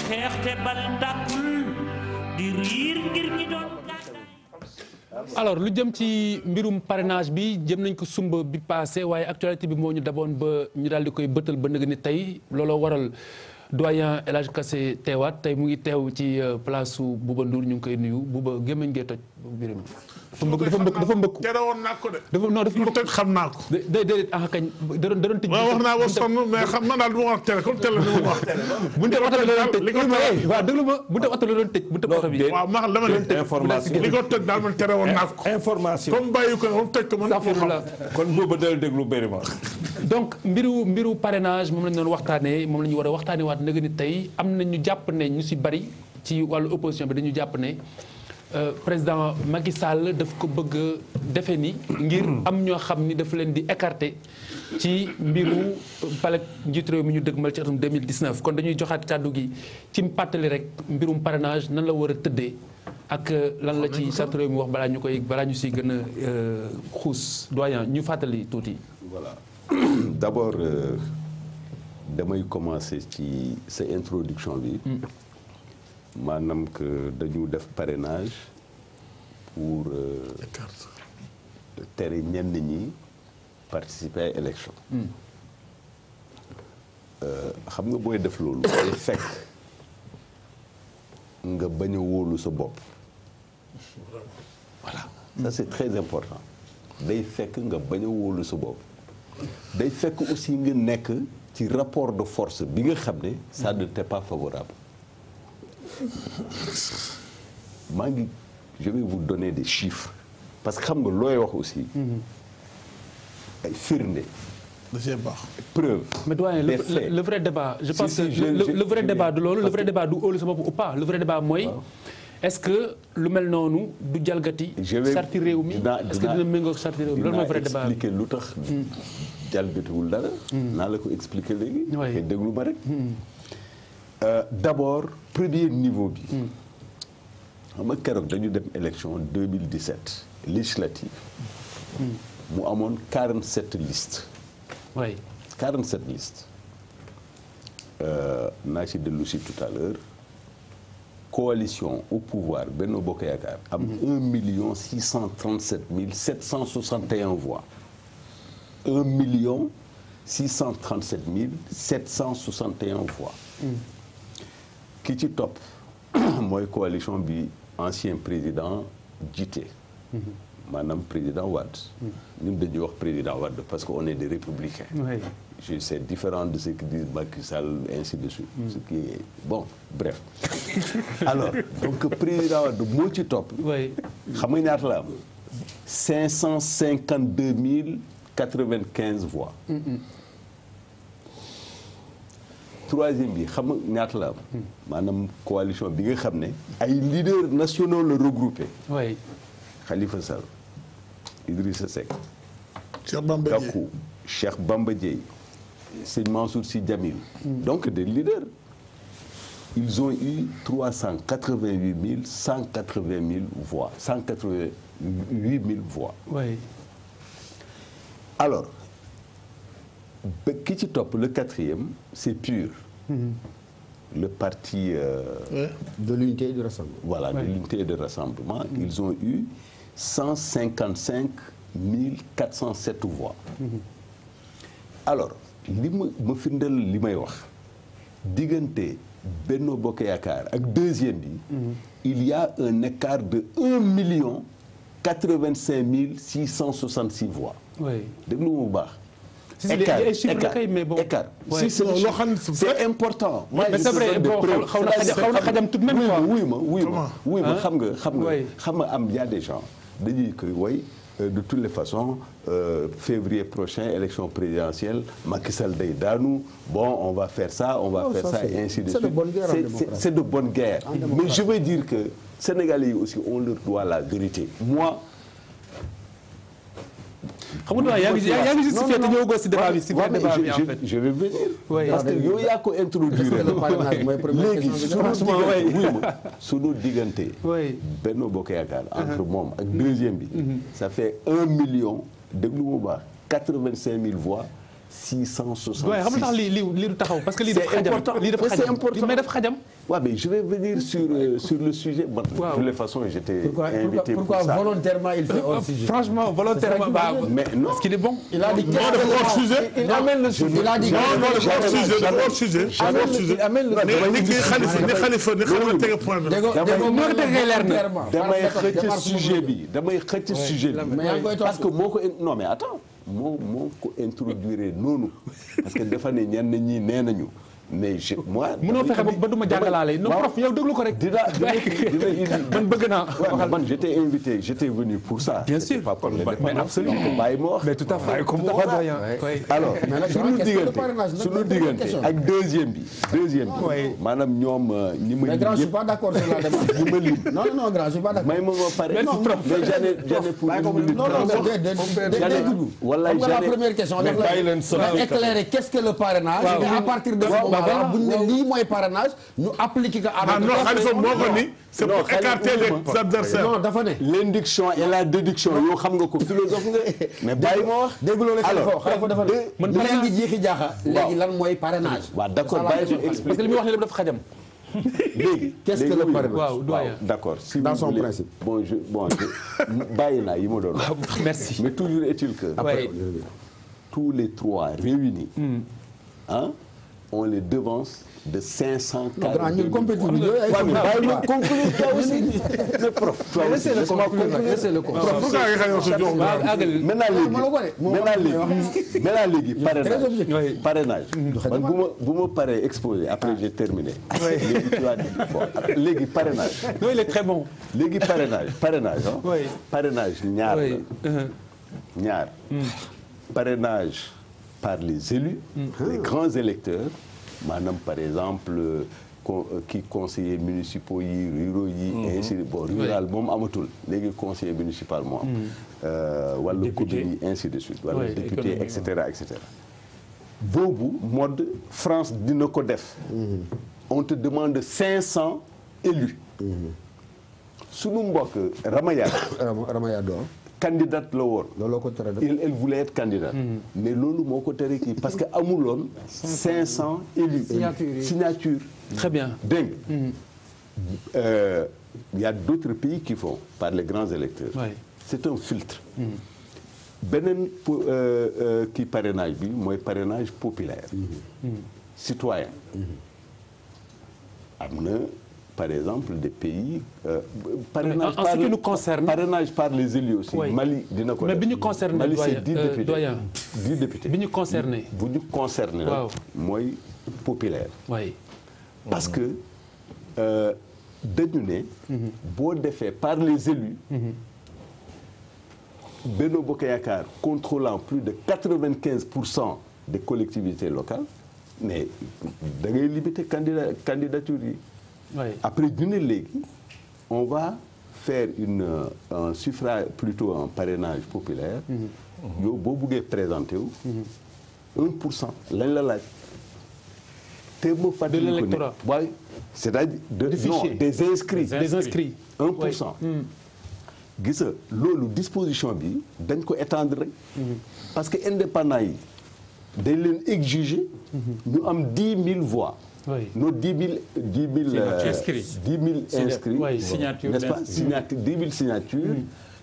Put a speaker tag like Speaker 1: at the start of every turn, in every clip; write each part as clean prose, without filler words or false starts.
Speaker 1: xeex te bal tàkkul di riir ngir ñi doon
Speaker 2: alors lu jëm ci mbirum parrainage bi jëm nañ ko sumba bi passé waaye actualité bi moo ñu daboon ba ñu daal di koy bëtal ba nëg ni tey looloo waral doyen El Hadj Kassé teewaat tey mu ngi teew ci place su Bouba Ndour ñu ngi koy nuyu Bouba gémmañ ngee toj mbirum dafa mbëkku
Speaker 3: tere woon naa ko de.
Speaker 2: dafa mbëkku
Speaker 3: toj xam naa ko.
Speaker 2: déedéet ah kañ da doon tëj.
Speaker 3: waaw wax naa ba sonn mais xam naa daal du ma wax tere comme tere li ma wax.
Speaker 2: bu ñu oto bi la doon tëj li ko waaw déglu ma bu ñu oto la doon tëj bu ñu oto bi.
Speaker 3: waaw ma xam dama ne information li ko toj daal man tere woon naa ko.
Speaker 4: information
Speaker 3: comme bàyyi ko moom toj ko man.
Speaker 4: kon boobu dal déglu bëri ma.
Speaker 2: donc mbiru parrainage moom la ñu doon waxtaanee moom la ñu war a waxtaanee waat nag ni tey am na ñu jàpp ne ñu si bari ci wàllu opposition bi dañu jàpp ne président Macky Sall daf ko bëgg a defe ni ngir am ñoo xam ni dafa leen di écarter ci mbiru palais njiitu réew mi ñu dëgmal ci atum 2019 kon dañuy joxaat kàddu gi ci pàttali rek mbirum parrainage nan la war a tëddee ak lan la ci charte réew mi wax balaa ñu si gën a xuus doyen ñu fàttali tuuti.
Speaker 5: voilà d'abord damay commencer ci sa introduction bi. maanaam que dañu def parrainage pour tere ñenn ñi participer à élection xam nga booy def loolu day fekk nga bañ a wóolu sa bopp voilà ça c'est très important day fekk nga bañ a wóolu sa bopp day fekk aussi nga nekk ci rapport de force bi nga xam ne ça ne t'est pas favorable maa ngi je vais vous donner des chiffres parce que xam nga looy wax aussi ay firnde
Speaker 3: da cee baax
Speaker 5: preuve
Speaker 2: mais doyen le vrai débat je pense que le vrai débat du loolu le vrai débat du óolu sa bopp ou pas le vrai débat mooy est-ce que lu mel noonu du jalgati sarti réew mi est-ce que dina méngoo sarti réew mi loolu mooy vrai débat
Speaker 5: expliquer lu tax jalgatiwul dara naa la ko expliquer léegi te déglu ma rek d'abord premier niveau bi xam nga keroog dañu dem élection 2017 législative mu amoon 47 listes
Speaker 2: oui
Speaker 5: 47 listes naa ci dellu si tout à l'heure coalition au pouvoir Benno Bokk Yaakaar am 1 637 761 voix 1 637 761 voix ki ci topp mooy coalition bi ancien président jiite maanaam président Wade ñun dañuy wax président Wade parce que on est des républicains c'est différent de ce que dit Macky Sall ainsi de suite ce qui est bon bref alors donc président Wade moo ci topp xam nga ñaata la am 552 095 voix troisième bi xam nga ñaata la am maanaam coalition bi nga xam ne ay leaders nationaux la regroupé Khalifa Sall Idrissa Seck Gakou Cheikh Bamba Dièye Serigne Mansour Sy Djamil donc des leaders ils ont eu 388 180 000 voix 188 000 voix alors ki ci topp le quatrième c'est PUR le parti
Speaker 6: de l'unité et du rassemblement
Speaker 5: voilà de l'unité et du rassemblement ils ont eu 155 407 voix alors li ma firndeel li may wax diggante Benno Bokk Yaakaar ak deuxième bi il y a un écart de 1 085 666 voix déglu ma bu baax écart c'est important.
Speaker 2: mais c'est vrai xaw na xajam tout de même
Speaker 5: wuy ma xam nga am y a des gens dañuy koy woy de toutes les façons février prochain élection présidentielle Macky Sall day daanu bon on va faire ça et ainsi de suite c'est de bonne guerre mais je veux dire que Sénégalais yi aussi on leur doit la vérité moi
Speaker 2: xam nga yaa ngi justifié te ñëwagoo si débat bi si vrai débat bi en fait
Speaker 5: je vais venir parce que yow yaa ko introduire léegi sunu diggante Benno Bokk Yaakaar entre moom ak deuxième bi ça fait 1 million déglu mu baax 85 000 voix 666.
Speaker 2: waaye xam nga tax lii du taxaw parce que lii dafa xajam lii dafa xajam mais dafa xajam.
Speaker 5: waaw mais je vais venir sur le sujet. Bon, de toutes les façons j'étais invité pour ça.
Speaker 6: Pourquoi volontairement il fait hors sujet?
Speaker 2: Franchement volontairement
Speaker 5: mais non
Speaker 2: parce qu'il est bon.
Speaker 6: Il a dit
Speaker 3: hors sujet.
Speaker 6: il amène le sujet. Il a dit
Speaker 3: hors sujet.
Speaker 6: il amène le
Speaker 5: damay xëcc sujet bi parce que moo ko non mais attends moo ko introduire noonu parce que dafa ne ñenn ñi nee nañu mais moi.
Speaker 2: mënoo fexe ba du ma jàngalaale non prof yow déglu ko rek.
Speaker 5: dina indi
Speaker 2: man bëgg naa.
Speaker 5: man j'étais invité j'étais venu pour ça.
Speaker 2: bien sûr
Speaker 5: pas pour mais absolument bàyyi ma wax.
Speaker 2: mais tout à fait comme doyen.
Speaker 5: alors suñu diggante ak deuxième bi. maanaam ñoom ñi ma.
Speaker 6: mais grand je suis pas d'accord sur la démarche.
Speaker 5: ñi ma lim.
Speaker 6: non grand je suis pas d'accord.
Speaker 5: may ma pare. mais j'en ai pour une minute.
Speaker 6: wala la première question.
Speaker 4: mais bàyyi leen sonal
Speaker 6: éclairer qu'est-ce que le parrainage. et à partir de voilà bu ñu ne lii mooy parrainage ñu appliquer ko à
Speaker 3: non Khalifa moo ko ni c'est pour écarter les adversaires.
Speaker 6: non dafa ne.
Speaker 5: l'induction et la déduction yoo xam nga ko philosophe nga mais bàyyi ma wax.
Speaker 6: dégguloo la Khalifa dafa ne.
Speaker 2: man
Speaker 6: bu leen di jeexi jaaxa. léegi lan mooy parrainage.
Speaker 5: waaw d'accord bàyyi ma expliquer
Speaker 2: parce que li muy wax lépp dafa xajam.
Speaker 5: léegi
Speaker 6: qu'est-ce que le parrainage.
Speaker 2: waaw doyen
Speaker 5: d'accord si
Speaker 6: dans son principe.
Speaker 5: bon bàyyi naa yi ma doon wax.
Speaker 2: merci.
Speaker 5: mais toujours est-il que. tous les trois réunis. on les devance de 500 cas.
Speaker 6: non ñun compétition bi
Speaker 5: bàyyi ma conclure toi aussi. mais prof.
Speaker 6: laissez-le conclure.
Speaker 5: maintenant léegi parrainage. man bu ma paree exposé après j'ai terminé. léegi tu as dit bon léegi parrainage.
Speaker 2: non il est très bon.
Speaker 5: léegi parrainage parrainage ñaar la. ñaar. parrainage par les élus, les grands électeurs, maanaam par exemple kii conseillers municipaux yi ruraux yi. ainsi bon rural moom amatul léegi conseiller municipal moo am. wala commune yi ainsi de suite. wala député et cetera et cetera. boobu mode France dina ko def. on te demande 500 élus. sunu mbokk Ramayado. candidate la woon.
Speaker 6: looloo ko tere
Speaker 5: elle voulait être candidate. mais loolu moo ko tere kii parce que amuloon 500 élus. signature.
Speaker 2: très bien
Speaker 5: dégg nga. y a d'autres pays qui font par les grands électeurs. c'est un filtre. beneen kii parrainage bi mooy parrainage populaire. citoyen. am na. Par exemple, des pays. Parrainage
Speaker 2: en ce qui nous concerne.
Speaker 5: Parrainage par les élus aussi. Mali dina ko def.
Speaker 2: mais bi ñu concerné.
Speaker 5: Mali c'est 10 députés.
Speaker 2: doyen
Speaker 5: 10 députés.
Speaker 2: bi ñu concerné.
Speaker 5: bu ñu concerné la. mooy populaire.
Speaker 2: oui.
Speaker 5: parce que dañu ne. boo defee par les élus. Benno Bokk Yaakaar contrôlant plus de 95% des collectivités locales mais da ngay limiter candidature yi. Après ñu ne léegi on va faire un suffrage plutôt un parrainage populaire. yow boo buggee présenter wu. 1% lañ la laaj. te ma fàttali ko ne de l'électorat. waaye c'est-à-dire des inscrits.
Speaker 2: des inscrits
Speaker 5: 1%. gis nga loolu disposition bi dañ ko étendre rek. parce que indépendant yi dañ leen exiger. ñu am 10 000 voix. non 10 000 inscrits.
Speaker 2: signature
Speaker 5: n'est-ce pas 10 000 signatures.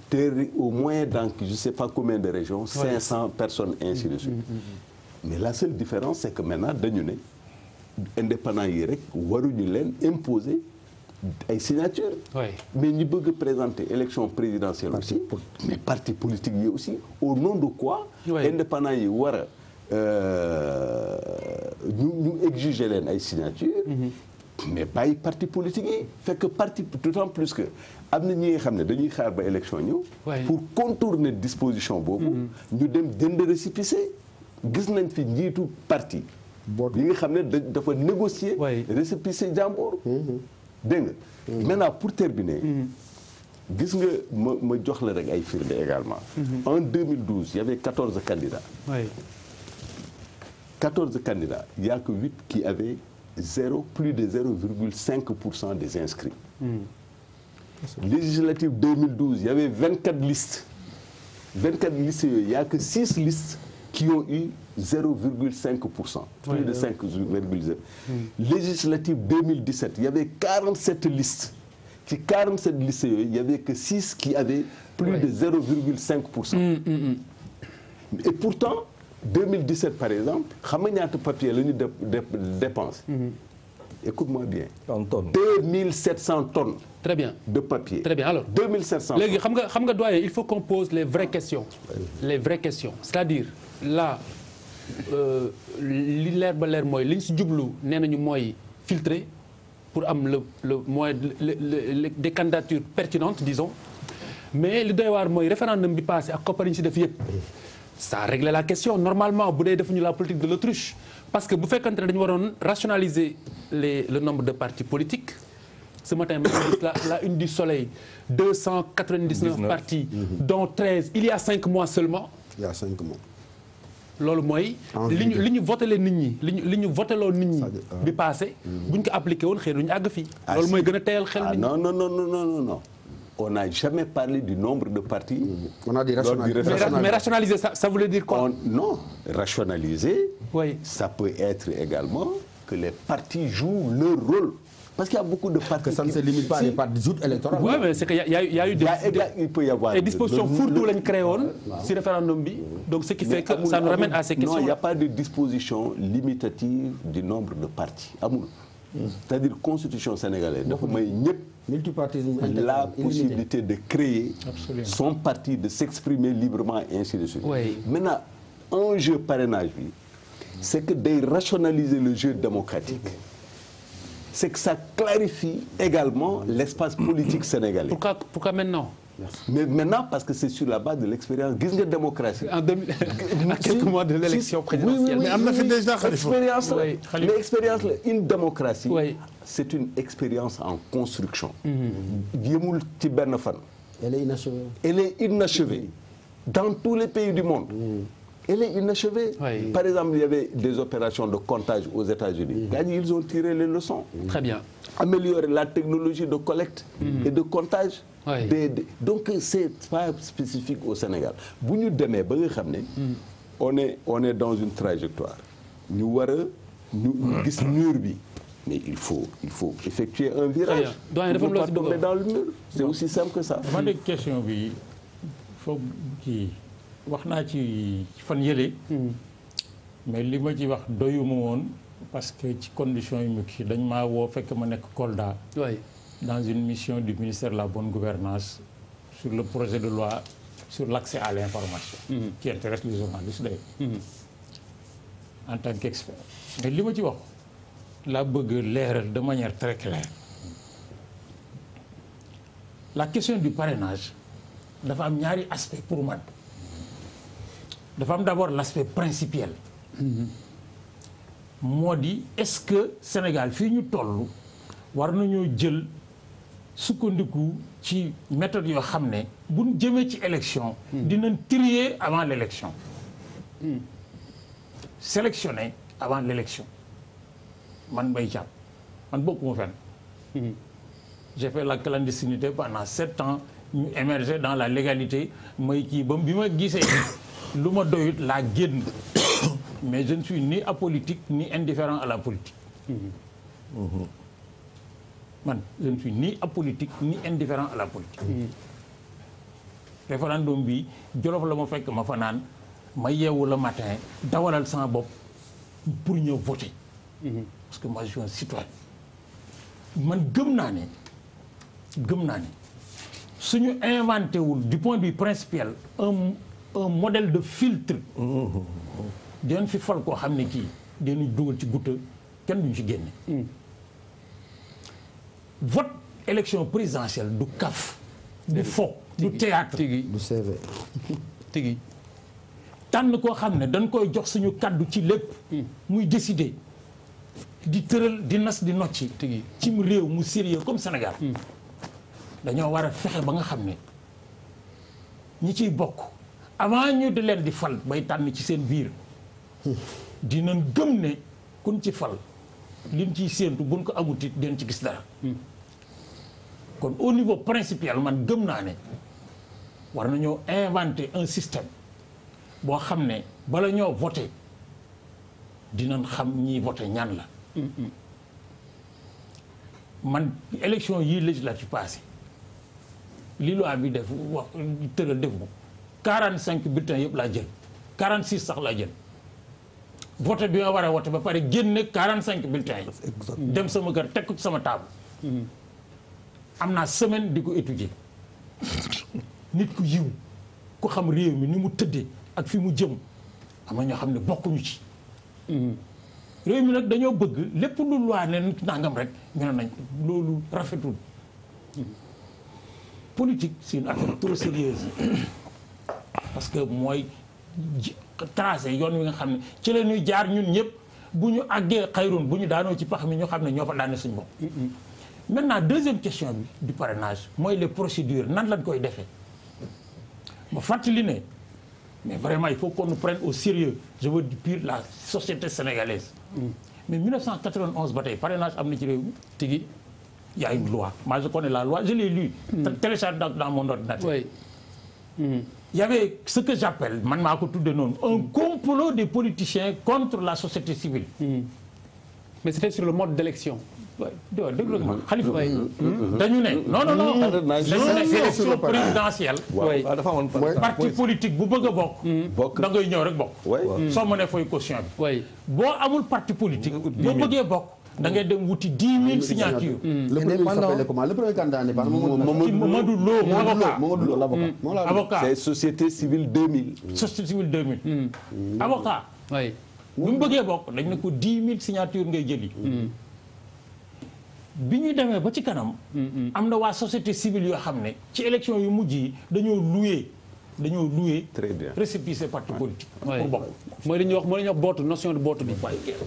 Speaker 5: te au moins dans je sais pas combien de régions. 500 personnes ainsi de suite. mais la seule différence c'est que maintenant dañu ne indépendant yi rek waruñu leen imposer ay signatures. mais ñi bëgg a présenter élection présidentielle aussi. mais parti politique yi aussi au nom de quoi. indépendant yi war a ñu exiger leen ay signatures. mais bàyyi parti politique yi fekk parti d'autant plus que am na ñi nga xam ne dañuy xaar ba élection ñëw. pour contourner disposition boobu. ñu dem jënd récépissé. gis nañ fi njiitu parti. yi nga xam ne dafa négocier. récépissé jàmbur. dégg nga. maintenant pour terminer. gis nga ma jox la rek ay firnde également. en 2012 il y avait 14 candidats. 14 candidats il y a que 8 qui avaient plus de 0,5% des inscrits. Législative 2012 il y avait 24 listes. 24 listes yooyu il y a que 6 listes qui ont eu 0,5%. Plus de 5,0. Législative 2017, il y avait 47 listes. Qui 47 listes, il n'y avait que 6 qui avaient plus de 0,5%. Et pourtant, 2017 par exemple, xam nga ñaata papier la ñu dépense. Écoute-moi bien. 2700 tonnes.
Speaker 2: Très bien.
Speaker 5: De papier.
Speaker 2: Très bien. Alors,
Speaker 5: 2700
Speaker 2: léegi xam nga doyen, il faut qu'on pose les vraies questions. Les vraies questions. C'est-à-dire, là, li leer ba leer mooy li ñu si jublu nee nañu mooy filtrer pour am le moyen des candidatures pertinentes, disons. Mais li doy waar mooy référendum bi passé ak koppar yi ñu si def yëpp. Ça règle la question. Normalement, bu dee defuñu la politique de l'autruche. Parce que bu fekkante ne dañu waroon rationaliser le nombre de partis politiques. Ce matin, la une du Soleil, 299 partis, dont 13, il y a 5 mois seulement.
Speaker 6: Il y a 5 mois.
Speaker 2: loolu mooy. li ñu voté leen nit ñi li ñu voté loo nit ñi bi passé. bu ñu ko appliqué woon xëy na ñu àgg fii. loolu mooy gën a teyal xel nit ñi.
Speaker 5: Non. On n'a jamais parlé du nombre de partis.
Speaker 6: On a dit rationaliser.
Speaker 2: Mais rationaliser, ça voulait dire quoi?
Speaker 5: Non, rationaliser,
Speaker 2: oui.
Speaker 5: Ça peut être également que les partis jouent leur rôle. Parce qu'il y a beaucoup de partis.
Speaker 6: Que ça ne se limite pas à des partis joutes électorales.
Speaker 2: Oui, mais c'est qu'il y a eu
Speaker 5: il peut y avoir
Speaker 2: des dispositions fourre-tout lañ créé woon si référendum bi. Donc ce qui fait que ça nous ramène à ces questions.
Speaker 5: Non, il n'y a pas de disposition limitative du nombre de partis. Amul. C'est-à-dire constitution sénégalaise dafa may ñëpp
Speaker 6: multipartisme
Speaker 5: la possibilité de créer son parti, de s'exprimer librement et ainsi de suite.
Speaker 2: Oui.
Speaker 5: Maintenant, un jeu parrainage bi, c'est que de rationaliser le jeu démocratique. C'est que ça clarifie également l'espace politique sénégalais.
Speaker 2: Pourquoi maintenant?
Speaker 5: Mais maintenant, parce que c'est sur la base de l'expérience. Gis nga démocratie.
Speaker 2: À quelques mois de l'élection présidentielle.
Speaker 3: Mais am na fi déjà
Speaker 5: l'expérience, une démocratie,
Speaker 2: oui.
Speaker 5: C'est une expérience en construction. Yemul ci benn fan.
Speaker 6: Elle est inachevée.
Speaker 5: Elle est inachevée. Dans tous les pays du monde. Elle est inachevée.
Speaker 2: Oui.
Speaker 5: Par exemple, il y avait des opérations de comptage aux États-Unis. Ils ont tiré les leçons.
Speaker 2: Très bien.
Speaker 5: Améliorer la technologie de collecte et de comptage.
Speaker 2: Oui.
Speaker 5: Donc c'est pas spécifique au Sénégal. Bu ñu demee ba nga xam ne on est dans une trajectoire. Ñu war a ñu gis mur bi. Mais il faut effectuer un virage.
Speaker 2: Doyen dafa
Speaker 5: pas tomber dans le mur. C'est aussi simple que ça.
Speaker 7: man de question bi foog kii wax naa ci fan yële. mais li ma ci wax doyuma woon parce que ci condition yu mu kii dañ maa woo fekk ma nekk Kolda.
Speaker 2: Oui.
Speaker 7: Dans une mission du ministère de la Bonne Gouvernance sur le projet de loi sur l'accès à l'information. Qui intéresse les journalistes d'ailleurs. En tant qu'expert. Mais li ma ci wax laa bëgg leeral de manière très claire. La question du parrainage dafa am ñaari aspect pour man. Dafa am d'abord l'aspect principiel. Moo di est-ce que Sénégal fii ñu toll war nañoo jël sukkandiku ci méthode yoo xam ne bu ñu jëmee ci élection. dinañ trier avant l'élection. Sélectionner avant l'élection. Man Mbaye Thiam man bokkuma fenn. J'ai fait la clandestinité pendant 7 ans ñu émerger dans la légalité may kii ba bi ma gisee lu ma doyut laa génn mais je ne suis ni apolitique ni indifférent à la politique. Man je ne suis ni apolitique ni indifférent à la politique. Référendum bi Jolof la ma fekk ma fa naan ma yeewu le matin dawalal sama bopp pour ñëw voter. Parce que moi je suis un citoyen. Man gëm naa ne suñu inventé wul du point de vue principiel un modèle de filtre. dinañ fi fal koo xam ne kii dinañ dugal ci gutta kenn duñ ci génne. vote élection présidentielle du kaf du fo du théâtre
Speaker 6: du CV.
Speaker 2: tigi
Speaker 7: tànn koo xam ne dañ koy jox suñu kàddu ci lépp. muy décider di tëral di nas di nocci. ci mu réew mu sérieux comme Sénégal. dañoo war a fexe ba nga xam ne ñi ciy bokk avant ñu di leen di fal bay tànn ci seen biir dinañ gëm ne kun ci fal liñ ciy séentu buñ ko amutit dinañ ci gis dara. kon au niveau principiel man gëm naa ne war nañoo inventer un système boo xam ne bala ñoo voté dinañ xam ñiy voté ñan la. man élection yii législative passé li loi bi def wax tëral def ko 45 bulletins yëpp laa jël 46 sax laa jël voté bi nga war a voté ba pare génne 45 bulletins yi. dem sama kër teg ko ci sama table. am naa semaine di ko étudier nit ku yiw ku xam réew mi ni mu tëddee ak fi mu jëm am na ñoo xam ne bokkuñu ci. réew mi nag dañoo bëgg lépp lu loi ne nit nangam rek ñu ne nañ loolu rafetul. politique c'est une affaire trop sérieuse parce que mooy tracé yoon wi nga xam ne ci la ñuy jaar ñun ñëpp bu ñu àggee xayrun bu ñu daanoo ci pax mi ñu xam ne ñoo fa daane suñu bopp. maintenant deuxième question bi du parrainage mooy les procédures nan lañ koy defee ma fàttali ne mais vraiment il faut qu'on nous prenne au sérieux je veux dire la société sénégalaise. mais 1991 ba tey parrainage am na ci réew mi tigi il y a une loi moi je connais la loi je l'ai lu téléchargé dans mon ordinateur.
Speaker 2: Oui.
Speaker 7: Il y avait ce que j'appelle man maa ko tudde noonu un complot des politiciens contre la société civile.
Speaker 2: mais c'était sur le mode d'élection.
Speaker 7: waaw déglu nga Khalifa dañu ne non dañu ne élection présidentielle. parti politique bu bëgg a bokk. da ngay ñëw rek bokk. soo mënee fooy caution bi. boo amul parti politique. boo bëggee bokk da ngay dem wuti 10 000 signatures.
Speaker 6: le premier s'appelait comment le premier candidat indépendant
Speaker 7: Mamadou Lo avocat.
Speaker 5: c'est Société Civile 2000.
Speaker 7: Société Civile 2000. avocat.
Speaker 2: oui.
Speaker 7: bu mu bëggee bokk dañ ne ko 10 000 signatures ngay jëli. bi ñu demee ba ci kanam. am na waa société civile yoo xam ne ci élection yu mujj yi dañoo loué.
Speaker 5: très bien
Speaker 7: récépissé parti politique. pour bokk
Speaker 2: mooy li ñuy wax bootu notion de bootu bi.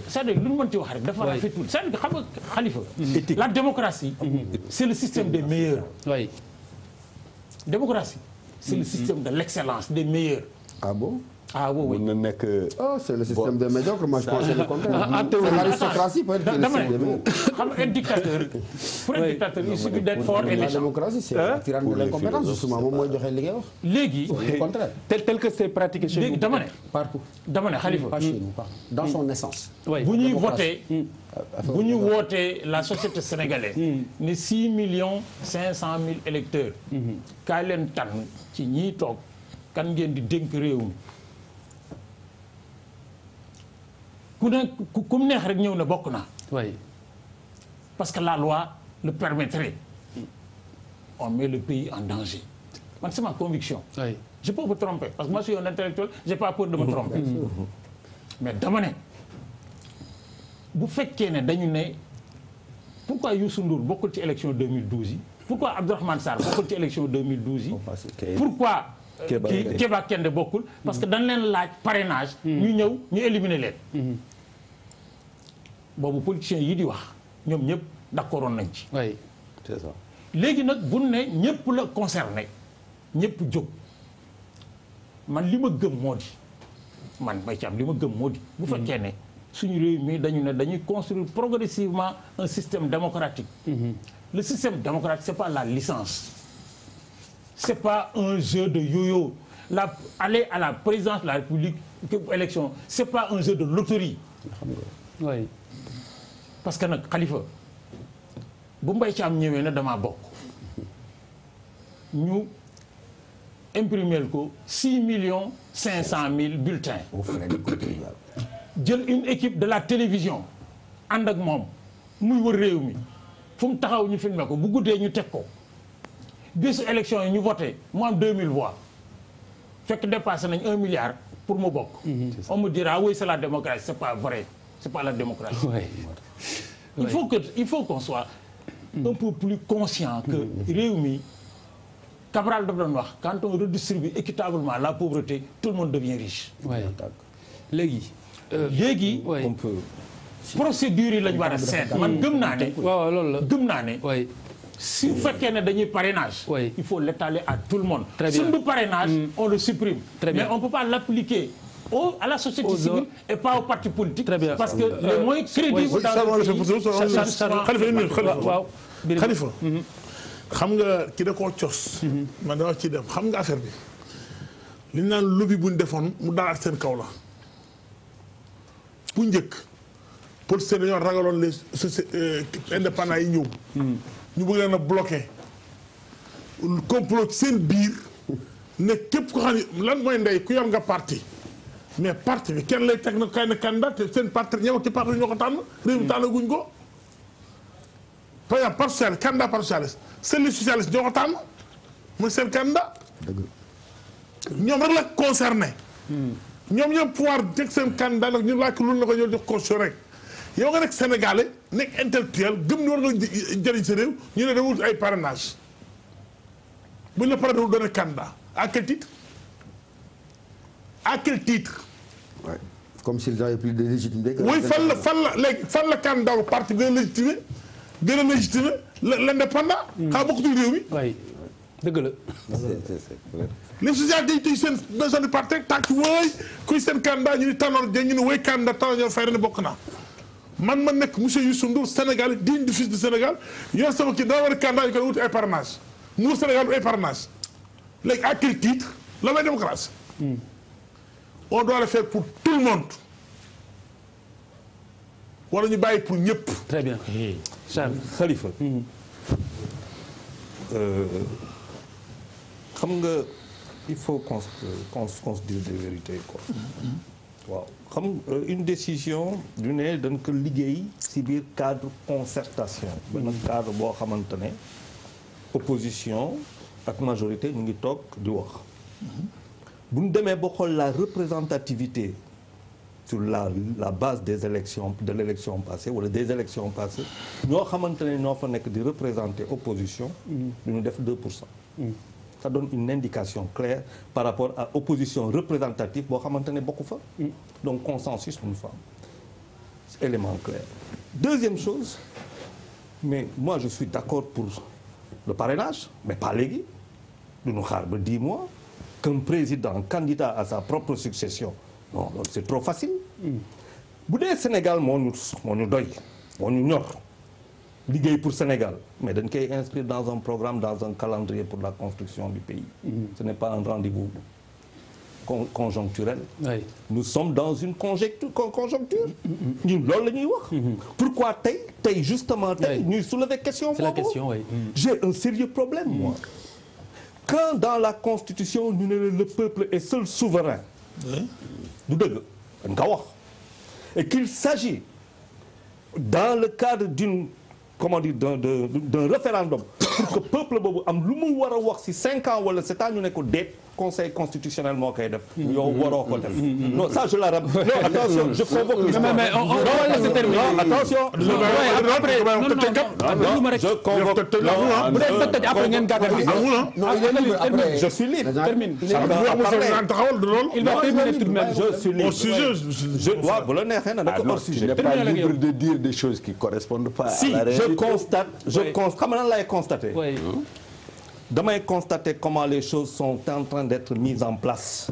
Speaker 7: c'est-à-dire lu ñu mën ci wax rek dafa rafetul c'est-à-dire xam nga Khalifa. la démocratie. c'est le système des meilleurs.
Speaker 2: oui.
Speaker 7: démocratie c'est le système de l'excellence des meilleurs.
Speaker 6: ah bon.
Speaker 7: ah oui oui.
Speaker 5: mën na nekk.
Speaker 6: c'est le système des médiocres moi je pensais le contraire. c'est l'aristocratie peut-être que le système des meilleurs.
Speaker 7: xam nga un dictateur. pour un dictateur il suffit d'être fort et méchant.
Speaker 6: la démocratie c'est la tyrannie de l'incompétence justement moom mooy joxe li ngay wax.
Speaker 7: léegi.
Speaker 6: au contraire.
Speaker 2: tel que c'est pratiqué chez nous.
Speaker 7: léegi dama ne.
Speaker 6: partout.
Speaker 7: dama ne Khalifa.
Speaker 6: pas chez nous pas dans son essence.
Speaker 7: bu ñuy voté bu ñu wootee la société sénégalaise. ne 6 500 000 électeurs. kaay leen tànn ci ñiy toog kan ngeen di dénk réew mi. ku ne ku mu neex rek ñëw na bokk naa.
Speaker 2: oui.
Speaker 7: parce que la loi le permettrait. on met le pays en danger. man c'est ma conviction.
Speaker 2: oui.
Speaker 7: je peux me tromper parce que moi je suis un intellectuel j'ai pas peur de me tromper. mais dama ne bu fekkee ne dañu ne pourquoi Youssou Ndour bokkul ci élection 2012 yi. pourquoi Abdourahmane Sarr bokkul ci élection 2012 yi. pourquoi. Kéba Kende bokkul parce que dañ leen laaj parrainage. ñu ñëw ñu éliminer leen. boobu politiciens yi di wax ñoom ñëpp d'accordoon nañ ci.
Speaker 2: oui.
Speaker 5: c'est ça.
Speaker 7: léegi nag bu ne ñëpp la concerné ñëpp jóg man li ma gëm moo di man Mbaye Thiam li ma gëm moo di. bu fekkee ne suñu réew mi dañu ne dañuy construire progressivement un système démocratique. le système démocratique c'est pas la licence. c'est pas un jeu de yo-yo aller à la présidence de la République élection c'est pas un jeu de loterie.
Speaker 2: oui.
Speaker 7: parce que nag Khalifa bu Mbaye Thiam ñëwee na damaa bokk ñu imprimer ko 6 500 000 bulletins. jël une équipe de la télévision ànd ak moom muy wër réew mi fu mu taxaw ñu filmer ko bu guddee ñu teg ko. bisu élection yi ñu voté mu am 2000 voix fekk dépassé nañ 1 milliard pour mu bokk. on me dira oui c'est la démocratie c'est pas vrai c'est pas la démocratie.
Speaker 2: oui.
Speaker 7: il faut qu'on soit un peu plus conscient que réew mi Cabral daf doon wax quand on redistribue équitablement la pauvreté tout le monde devient riche.
Speaker 2: oui. léegi.
Speaker 7: léegi.
Speaker 2: on
Speaker 7: peut. procédure yi lañ war a seet. man gëm naa ne.
Speaker 2: waaw loolu la
Speaker 7: gëm naa ne.
Speaker 2: oui.
Speaker 7: si bu fekkee ne dañuy parrainage.
Speaker 2: oui.
Speaker 7: il faut l'étaler à tout le monde.
Speaker 2: très bien
Speaker 7: suñ du parrainage. on le supprime.
Speaker 2: très bien
Speaker 7: mais on peut pas l'appliquer à la société civile et pas aux partis politiques.
Speaker 2: très bien
Speaker 7: parce que les moins crédibles
Speaker 3: waaw Khalifa xam nga ki da koo cos. man dama ci dem xam nga affaire bi li ñu naan lobby bu ñu defoon mu daal ak seen kaw la. bu njëkk politiciens dañoo ragaloon les indépendants yi ñëw. ñu bëgg leen a bloqué complot ci seen biir ne képp ko xam ne lan mooy ndey ku yor nga parti mais parti bi kenn lay teg na kay na candidat te seen parti ñëw ci parti ñoo ko tànn réew mi tànnaguñ ko par exemple parti socialiste candidat parti socialiste seen li socialiste ñoo ko tànn mooy seen candidat ñoom rek la concerné ñoom ñoom pouvoir teg seen candidat nag ñu laaj ko lu la ko ñoo jox caution rek yow nga nekk sénégalais nekk intellectuel gëm ni war nga jëriñ sa réew ñu ne da wut ay parrainage buñ la pare dawul doon candidat à quel titre à quel titre
Speaker 6: Ouais. Comme s'ils avaient plus de légitimité.
Speaker 3: oui fan la candidat bu parti gën a légitimé l'indépendant xaa bokkutul réew mi
Speaker 2: waay dëgg la.
Speaker 3: les socialistes dañuy seen besoin du parti tàcc wooy kuy seen candidat ñu ni Tanor Dieng ñu ne wooy candidat Tanor Dieng fay ne bokk naa man ma nekk monsieur Youssou Ndour Sénégal digne du fils du Sénégal yow sama kii daa war a candidat ñu koy wuti ay parrainage nguur Sénégal bu ay parrainage léegi à quel titre la may démocratie on doit le faire pour tout le monde wala ñu bàyyi pour ñëpp.
Speaker 2: très bien. Charles
Speaker 4: Khalifa. xam nga il faut qu'on se dise des vérités quoi. waaw xam une décision du ne dañ ko liggéey ci biir cadre concertation. benn cadre boo xamante ne opposition ak majorité ñu ngi toog di wax. bu ñu demee ba xool la représentativité sur la base des élections de l'élection passée wala des élections passées ñoo xamante ne ñoo fa nekk di représenter opposition. du ñu def 2%. ça donne une indication claire par rapport à opposition représentative boo xamante ne bokku fa. donc consensus bu ñu fa am élément clair. deuxième chose mais moi je suis d'accord pour le parrainage mais pas léegi du ñu xaar ba 10 mois. qu'un président candidat à sa propre succession non loolu c'est trop facile. bu dee Sénégal moo ñu doy moo ñu ñor liggéey pour Sénégal mais dañ koy inscrire dans un programme dans un calendrier pour la construction du pays. Ce n'est pas un rendez-vous conjoncturel.
Speaker 2: Oui.
Speaker 4: Nous sommes dans une conjoncture ñun loolu la ñuy wax. pourquoi tey justement tey ñuy soulever question boobu.
Speaker 2: C'est la question, oui.
Speaker 4: J'ai un sérieux problème moi. Quand dans la Constitution ñu ne le peuple est seul souverain du dëgg dañ ko wax et qu'il s'agit dans le cadre d'une comment dire d'un référendum pour que peuple boobu am lu mu war a wax ci 5 ans wala 7 ans ñu ne ko déet conseil constitutionnel moo koy def. yow waroo ko def. non ça je la rappelle. non attention je convoque l'histoire.
Speaker 2: mais on va laisser terminer.
Speaker 4: non attention. je convoque
Speaker 2: après ngeen gàttal.
Speaker 4: je suis libre.
Speaker 2: termine.
Speaker 3: il va terminer
Speaker 2: tout de même.
Speaker 4: je suis libre. je waaw bu la neexee na ko hors sujet.
Speaker 5: Tu n'es pas libre de dire des choses qui correspondent pas
Speaker 4: si
Speaker 5: à la réalité.
Speaker 4: je constate xam nga nan lay constater.
Speaker 2: Oui.
Speaker 4: damay constater comment les choses sont en train d'être mises en place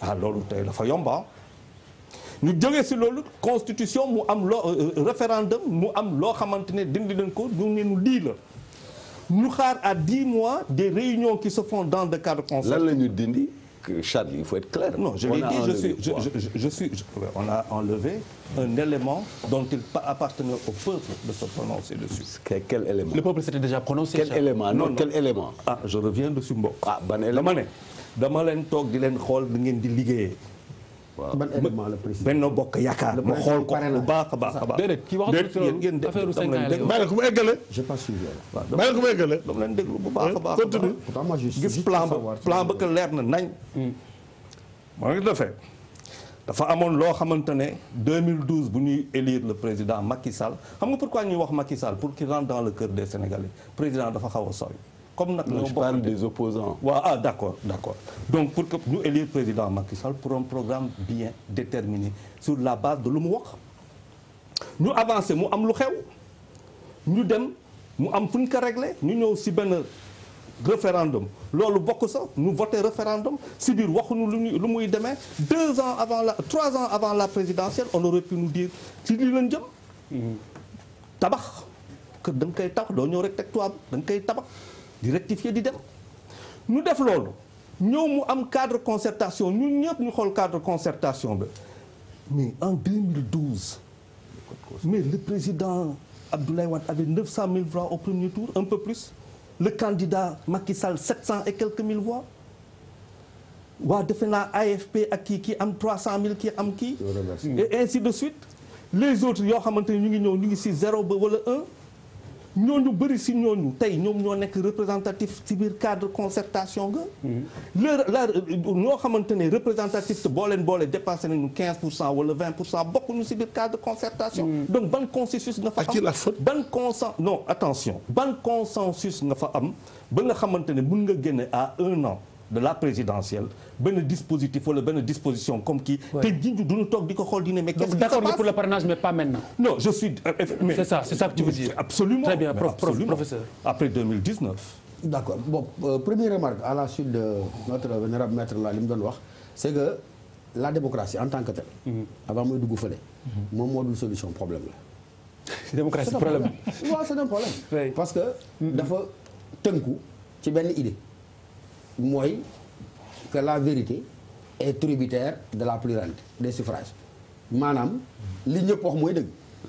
Speaker 4: ah loolu tey dafa yomba ñu jógee ci loolu constitution mu am référendum mu am loo xamante ne dindi nañ ko ñu ne ñu lii la ñu xaar à 10 mois des réunions qui se font dans le cadre concerté.
Speaker 5: lan la ñu dindi Charles il faut être clair.
Speaker 4: non je l'ai dit on a enlevé un élément dont il appartenait au peuple de se prononcer dessus.
Speaker 5: Quel élément?
Speaker 2: Le peuple s'était déjà prononcé.
Speaker 5: Quel élément? Non, quel élément?
Speaker 4: Ah, je reviens dessus mbokk.
Speaker 5: Ah, ban élément?
Speaker 4: dama leen toog di leen xool da ngeen di liggéeyee.
Speaker 5: waaw
Speaker 6: ban élément la président.
Speaker 4: Benno Bokk Yaakaar ma xool ko bu baax a baax a baax.
Speaker 2: déedéet kii waxatul ci loolu affaire 5 ans
Speaker 3: bàyyi la ko mu eggale.
Speaker 6: j'ai pas suivi.
Speaker 3: bàyyi la ko mu eggale.
Speaker 4: dama leen déglu bu baax a baax.
Speaker 3: continue.
Speaker 6: Pourtant moi je suis
Speaker 4: gis plan ba que leer na nañ. moo ngi defee dafa amoon loo xamante ne 2012 bu ñuy élire le président Macky Sall xam nga pourquoi ñuy wax Macky Sall pour qu'il rentre dans le cœur des Sénégalais président dafa xaw a sori. comme nag
Speaker 5: je parle des opposants.
Speaker 4: waaw ah d'accord donc pour que ñu élire président Macky Sall pour un programme bien déterminé sur la base de lu mu wax ñu avancé mu am lu xew ñu dem mu am fu ñu ko réglé ñu ñëw ci benn référendum loolu bokk sax ñu voté référendum ci biir waxuñu lu muy demee 3 ans avant la présidentielle on aurait pu nous dire ci lii lañ jëm tabax que da nga koy tabax doo ñëw rek teg toit da nga koy tabax di rectifier di dem ñu def loolu ñëw mu am cadre concertation ñun ñëpp ñu xool cadre concertation bi mais en 2012 mais le président Abdoulaye Wade avait 900 000 voix au premier tour un peu plus le candidat Macky Sall 700 et quelques mille voix waa defe naa AFP ak kii am 300 000 kii am kii et ainsi de suite les autres yoo xamante ne ñu ngi ñëw ñu ngi si 0 ba wala 1 ñooñu bëri si ñooñu tey ñoom ñoo nekk représentatif ci biir cadre concertation nga ñoo xamante ne représentatif te boo leen boole dépassé nañu 15% wala 20% bokkuñu si biir cadre concertation donc ban consensus nga fa am ban non attention ban consensus nga fa am ba nga xamante ne mën nga génne à 1 an de la présidentielle benn dispositif wala benn disposition comme kii te ji ñu duñu toog di ko xool di ne mais qu'est-ce qui se passe
Speaker 2: d'accord pour le parrainage mais pas maintenant.
Speaker 4: non je suis
Speaker 2: c'est ça que tu veux dire.
Speaker 4: Absolument.
Speaker 2: Très bien,
Speaker 4: Absolument.
Speaker 2: professeur.
Speaker 4: Après 2019.
Speaker 6: D'accord bon première remarque à la suite de notre vénérable maître là li mu doon wax c'est que la démocratie en tant que telle. avant muy dugg fële. moom moo dul solution problème la.
Speaker 2: démocratie problème
Speaker 6: waaw c'est un problème. parce que dafa tënku ci benn idée. mooy que la vérité est tributaire de la pluralité des suffrages maanaam li ñëpp wax mooy dëgg.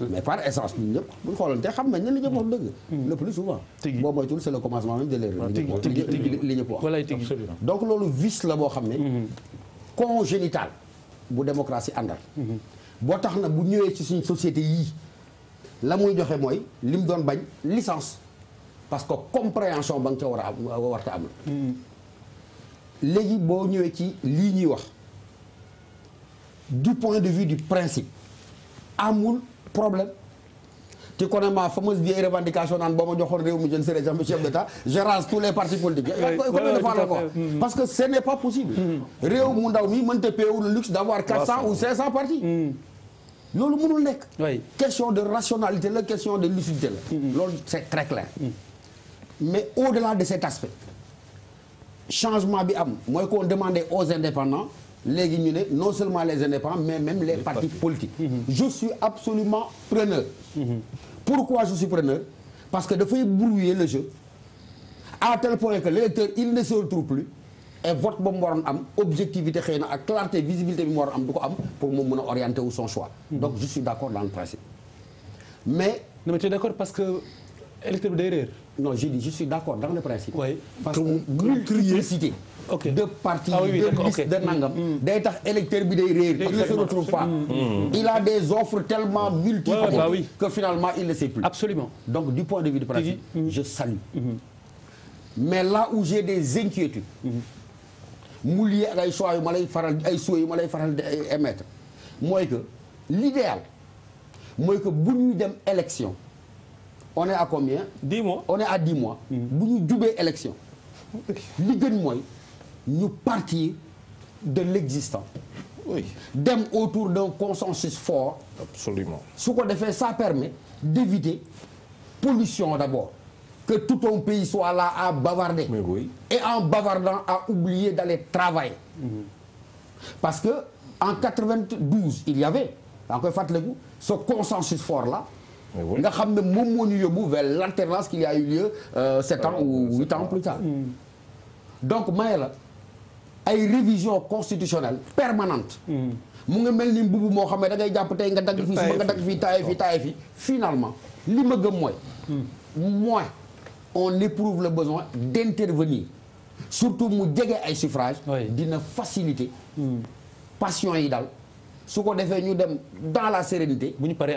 Speaker 6: mais par essence ñun ñëpp bu ñu xoolante xam nañ ne li ñëpp wax dëgg. le plus souvent. boo moytuwul c'est le commencement même de l'erreur. li ñëpp wax donc loolu vice la boo xam ne. congénital bu démocratie àndal. boo tax na bu ñëwee ci suñu société yii la muy joxe mooy li mu doon bañ licence parce que compréhension ba nga ca war a am warta am. léegi boo ñëwee ci lii ñuy wax du point de vue du principe amul problème tu connais ma fameuse vieille revendication naan boo ma joxoon réew mi je ne serai jamais chef d'État je rase tous les partis politiques parce que ce n'est pas possible réew mu ndaw mi mënta payer le luxe d'avoir 400 ou 500 partis loolu mënul nekk question de rationalité la question de lucidité la loolu c'est très clair mais au-delà de cet aspect changement bi am mooy qu'on demandait aux indépendants léegi ñu ne non seulement les indépendants mais même les partis politiques je suis absolument preneur pourquoi je suis preneur parce que dafay brouiller le jeu à tel point que l'électeur il ne se retrouve plus et vote ba mu waroon am objectivité xëy na ak clarté visibilité bi mu waroon am du ko am pour mu mën a orienter wu son choix donc je suis d'accord dans le principe mais
Speaker 2: non mais tu es d'accord parce que électeur bi day réer.
Speaker 6: non je dis je suis d'accord dans le principe.
Speaker 2: oui
Speaker 6: parce que multiplicité de partis de listes de nangam. day tax électeur bi day réer. il ne se retrouve pas. il a des offres tellement multiples. que finalement il ne sait plus.
Speaker 2: absolument
Speaker 6: donc du point de vue du principe. je salue. mais là où j'ai des inquiétudes. mu lié ak ay choix yu ma lay faral ay souhaits yu ma lay faral di émettre mooy que l'idéal mooy que bu ñuy dem élection. on est à combien
Speaker 4: 10 mois
Speaker 6: on est à 10 mois bu ñu jubee élection li gën mooy ñu partir de l'existant dem autour d'un consensus fort
Speaker 4: absolument
Speaker 6: su ko defee ça permet d'éviter pollution d'abord que tout un pays soit là à bavarder et en bavardant à oublier d'aller travailler parce que en 92 il y avait daa koy fàttaliku ce consensus fort là nga xam ne moom moo ñu yóbbu vers l'alternance qu'il y a eu lieu 7 ans ou 8 ans plus tard donc maye la ay révision constitutionnelle permanente mu nga mel ni mbubu moo xam ne da ngay jàpp tey nga dagg fii suba nga dagg fii taaye fii finalement li ma gëm mooy moins on éprouve le besoin d'intervenir surtout mu jege ay suffrages dina faciliter passion yi daal su ko defee ñu dem dans la sérénité. bu ñu paree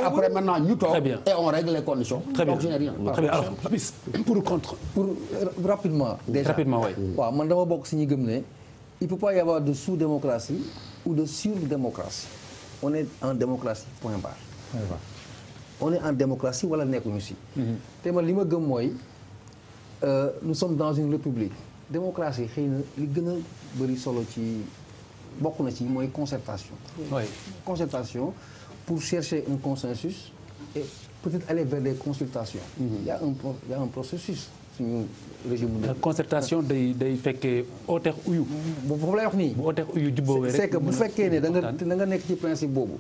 Speaker 6: après maintenant ñu toog. et on règle les conditions.
Speaker 2: très bien
Speaker 6: donc je n'ai rien.
Speaker 2: très bien alors pour contre.
Speaker 8: pour rapidement. déjà
Speaker 2: rapidement waay.
Speaker 8: waaw man dama bokk si ñu gëm ne il peut pas y avoir de sous-démocratie ou de sur-démocratie on est en démocratie point barre. on est en démocratie wala nekkuñu si. te man li ma gëm mooy nous sommes dans une république démocratie xëy na li gën a bëri solo ci. bokk na ci mooy concertation. concertation pour chercher un consensus et peut-être aller vers des consultations. il y a un processus suñu régime de.
Speaker 2: concertation day fekkee ooteex uyu.
Speaker 8: foofu lay wax nii.
Speaker 2: bu ooteex uyu jubboowee rek.
Speaker 8: c'est que bu fekkee ne da nga nekk ci principe boobu.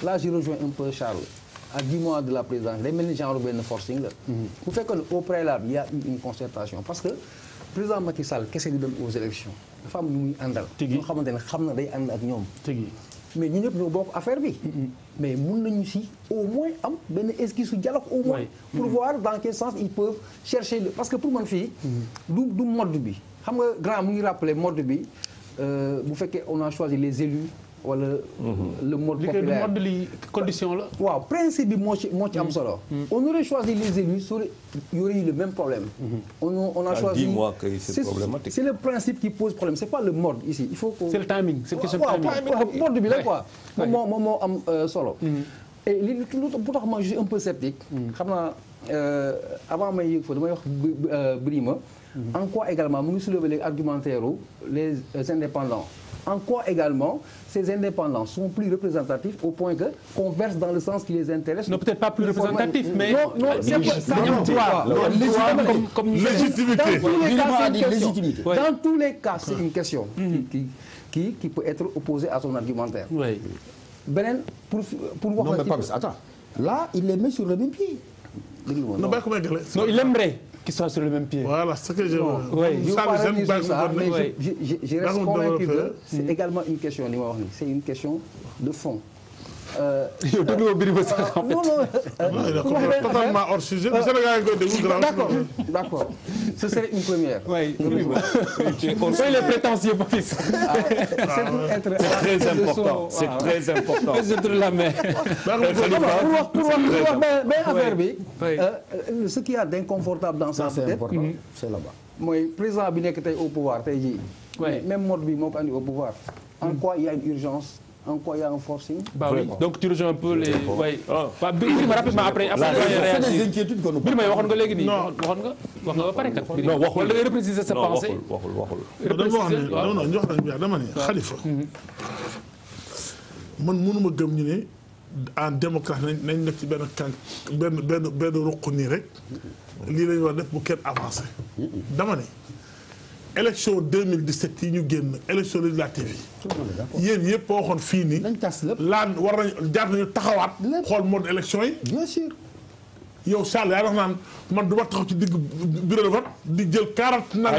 Speaker 8: là je rejoins un peu Charles. à 10 mois de la présidence day mel ni genre benn forcing la. bu fekkee ne au préalable il y a eu une concertation parce que. président Macky Sall kese di dem aux élections dafa am ñu muy àndal. ñoo xamante ne xam na day ànd ak ñoom. mais ñu ñëpp ñoo bokk affaire bi. mais mun nañu si au moins am benn esquisse su dialogue au moins. pour voir dans quel sens ils peuvent chercher parce que pour man fii. du mode bi xam nga grand mu ngi rappelé mode bi bu fekkee on a choisi les élus. wala le mode populaire
Speaker 2: mode li condition la.
Speaker 8: waaw principe bi moo ci am solo. on aurait choisi les élus il y aurait eu le même problème. on a choisi.
Speaker 4: dis-moi que c'est problématique.
Speaker 8: c'est le principe qui pose problème c'est pas le mode ici il faut que.
Speaker 2: c'est le timing c'est question de timing.
Speaker 8: mode bi la quoi. moom moo am solo. et li lu tax ma je suis un peu sceptique. xam naa avant may yëg fa damay wax Birima. en quoi également mu ngi soulever les argumentaires les indépendants. En quoi également ces indépendants sont plus représentatifs au point que qu'on verse dans le sens qui les intéresse.
Speaker 2: Non, peut-être pas plus représentatifs, mais
Speaker 3: comme légitimité.
Speaker 8: Dans tous les cas, c'est une question qui peut être opposée à son argumentaire.
Speaker 2: Oui.
Speaker 6: Beneen pour wax. Non mais Papis, attends. Là, il les met sur le même pied.
Speaker 3: Non,
Speaker 2: il aimerait qu'ils soient sur le même pied.
Speaker 3: Voilà, c'est ce que je veux.
Speaker 8: Mais je reste convaincu que c'est également une question li ma wax ni c'est une question de fond.
Speaker 2: yow déglu ma Birima sax en fait.
Speaker 3: non totalement hors sujet.
Speaker 8: D'accord. Ce serait une première.
Speaker 2: Oui. Les prétentieux Papis.
Speaker 4: C'est très important. C'est très important.
Speaker 2: Peut-être la main.
Speaker 8: Pour wax affaire bi. Ce qu'il y a d'inconfortable dans ça peut-être.
Speaker 6: C'est là-bas.
Speaker 8: mooy président bi nekk tey au pouvoir tey jii. même mode bi moo ko andi au pouvoir. En quoi il y a une urgence. En quoi il y a un forcing.
Speaker 2: Bah oui. Donc tu rejoins un peu les. oui. waaw Birima rapidement après.
Speaker 6: C'est des inquiétudes que nous.
Speaker 2: Birima waxoon nga léegi nii. waxoon nga wax nga ba pare kat.
Speaker 4: non waxul
Speaker 2: wala da ngay repréciser sa pensée.
Speaker 3: waxul. non jox nañu bi dama ne Khalifa. man mënuma gëm ñu ne en démocratie nañ nekk ci benn ruq nii rek lii lañu war def bu kenn avancé. dama ne. élection 2017 yi ñu génn élection législative yi yéen yëpp waxoon fii nii laan war nañu jaar nañu taxawaat xool mode élection yi
Speaker 6: bien sûr
Speaker 3: yow Charles yaa wax naan man du ma taxaw ci digg bureau de vote di jël 40 nag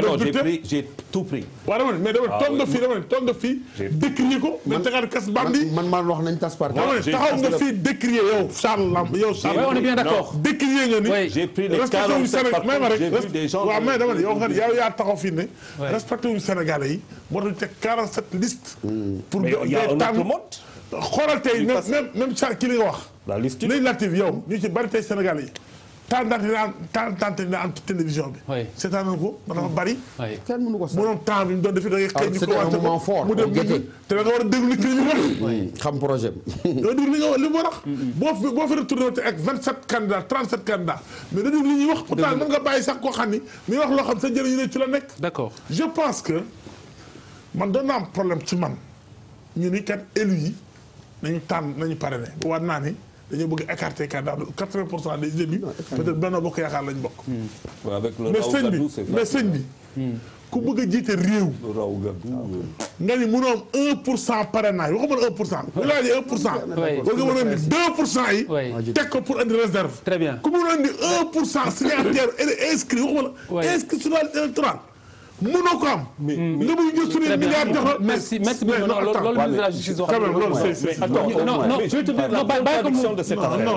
Speaker 4: j'ai tout pris
Speaker 3: waaw dama ne mais toog nga fii décrier ko mais tegaat kas bandi
Speaker 6: man wax nañ tas parti
Speaker 3: dama ne taxaw nga fii décrier yow Charles Lamb yow Charles
Speaker 2: on est bien d'accord
Speaker 3: décrier nga ni
Speaker 4: j'ai pris les 47 par contre j'ai vu des gens
Speaker 3: waaw mais dama ne yow yaa taxaw fii ne respecté wuñu Sénégalais yi moo tax ñu teg 47 listes pour tànn xoolal tey même Charles ki li nga wax
Speaker 4: la liste
Speaker 3: législative yow ñu ci bari tey Sénégalais yi tante dina am ci télévision bi. seetaan nañu ko dafa bari.
Speaker 6: kenn mënu ko sax
Speaker 3: mënoon temps bi ñu doon defee da ngay xëy ñu
Speaker 6: c'était un moment fort
Speaker 3: mu dem te da nga war a déglu li ñu wax.
Speaker 6: xam projet bi.
Speaker 3: da nga déglu li mu wax. boo fi retourné te ak 27 candidats 37 candidats mais da déglu li ñuy wax pourtant mën nga bàyyi sax koo xam ni mi wax loo xam sa njëriñ la ci la nekk.
Speaker 2: d'accord
Speaker 3: je pense que man doon na am problème ci man ñu ni kat élu yi nañu tànn nañu parrainé war naa ni dañoo bëgg écarter candidat 80% des élus peut-être Benno Bokk Yaakaar lañ bokk. mais sëñ bi ku bëgg a jiite réew. nga ni mënoo am 1% parrainage waxuma 1%. bu la laajee 1%. war nga mën a indi 2% yi. teg ko pour indi réserve.
Speaker 2: très bien
Speaker 3: ku mën a indi 1% signataire inscrit waxuma la. inscrit sur la liste électorale. mënoo ko am. nga bëgg jël suñu milliard jox la.
Speaker 2: merci bien loolu ministre de la justice wax.
Speaker 4: non je vais te dire la contradiction de cette affaire.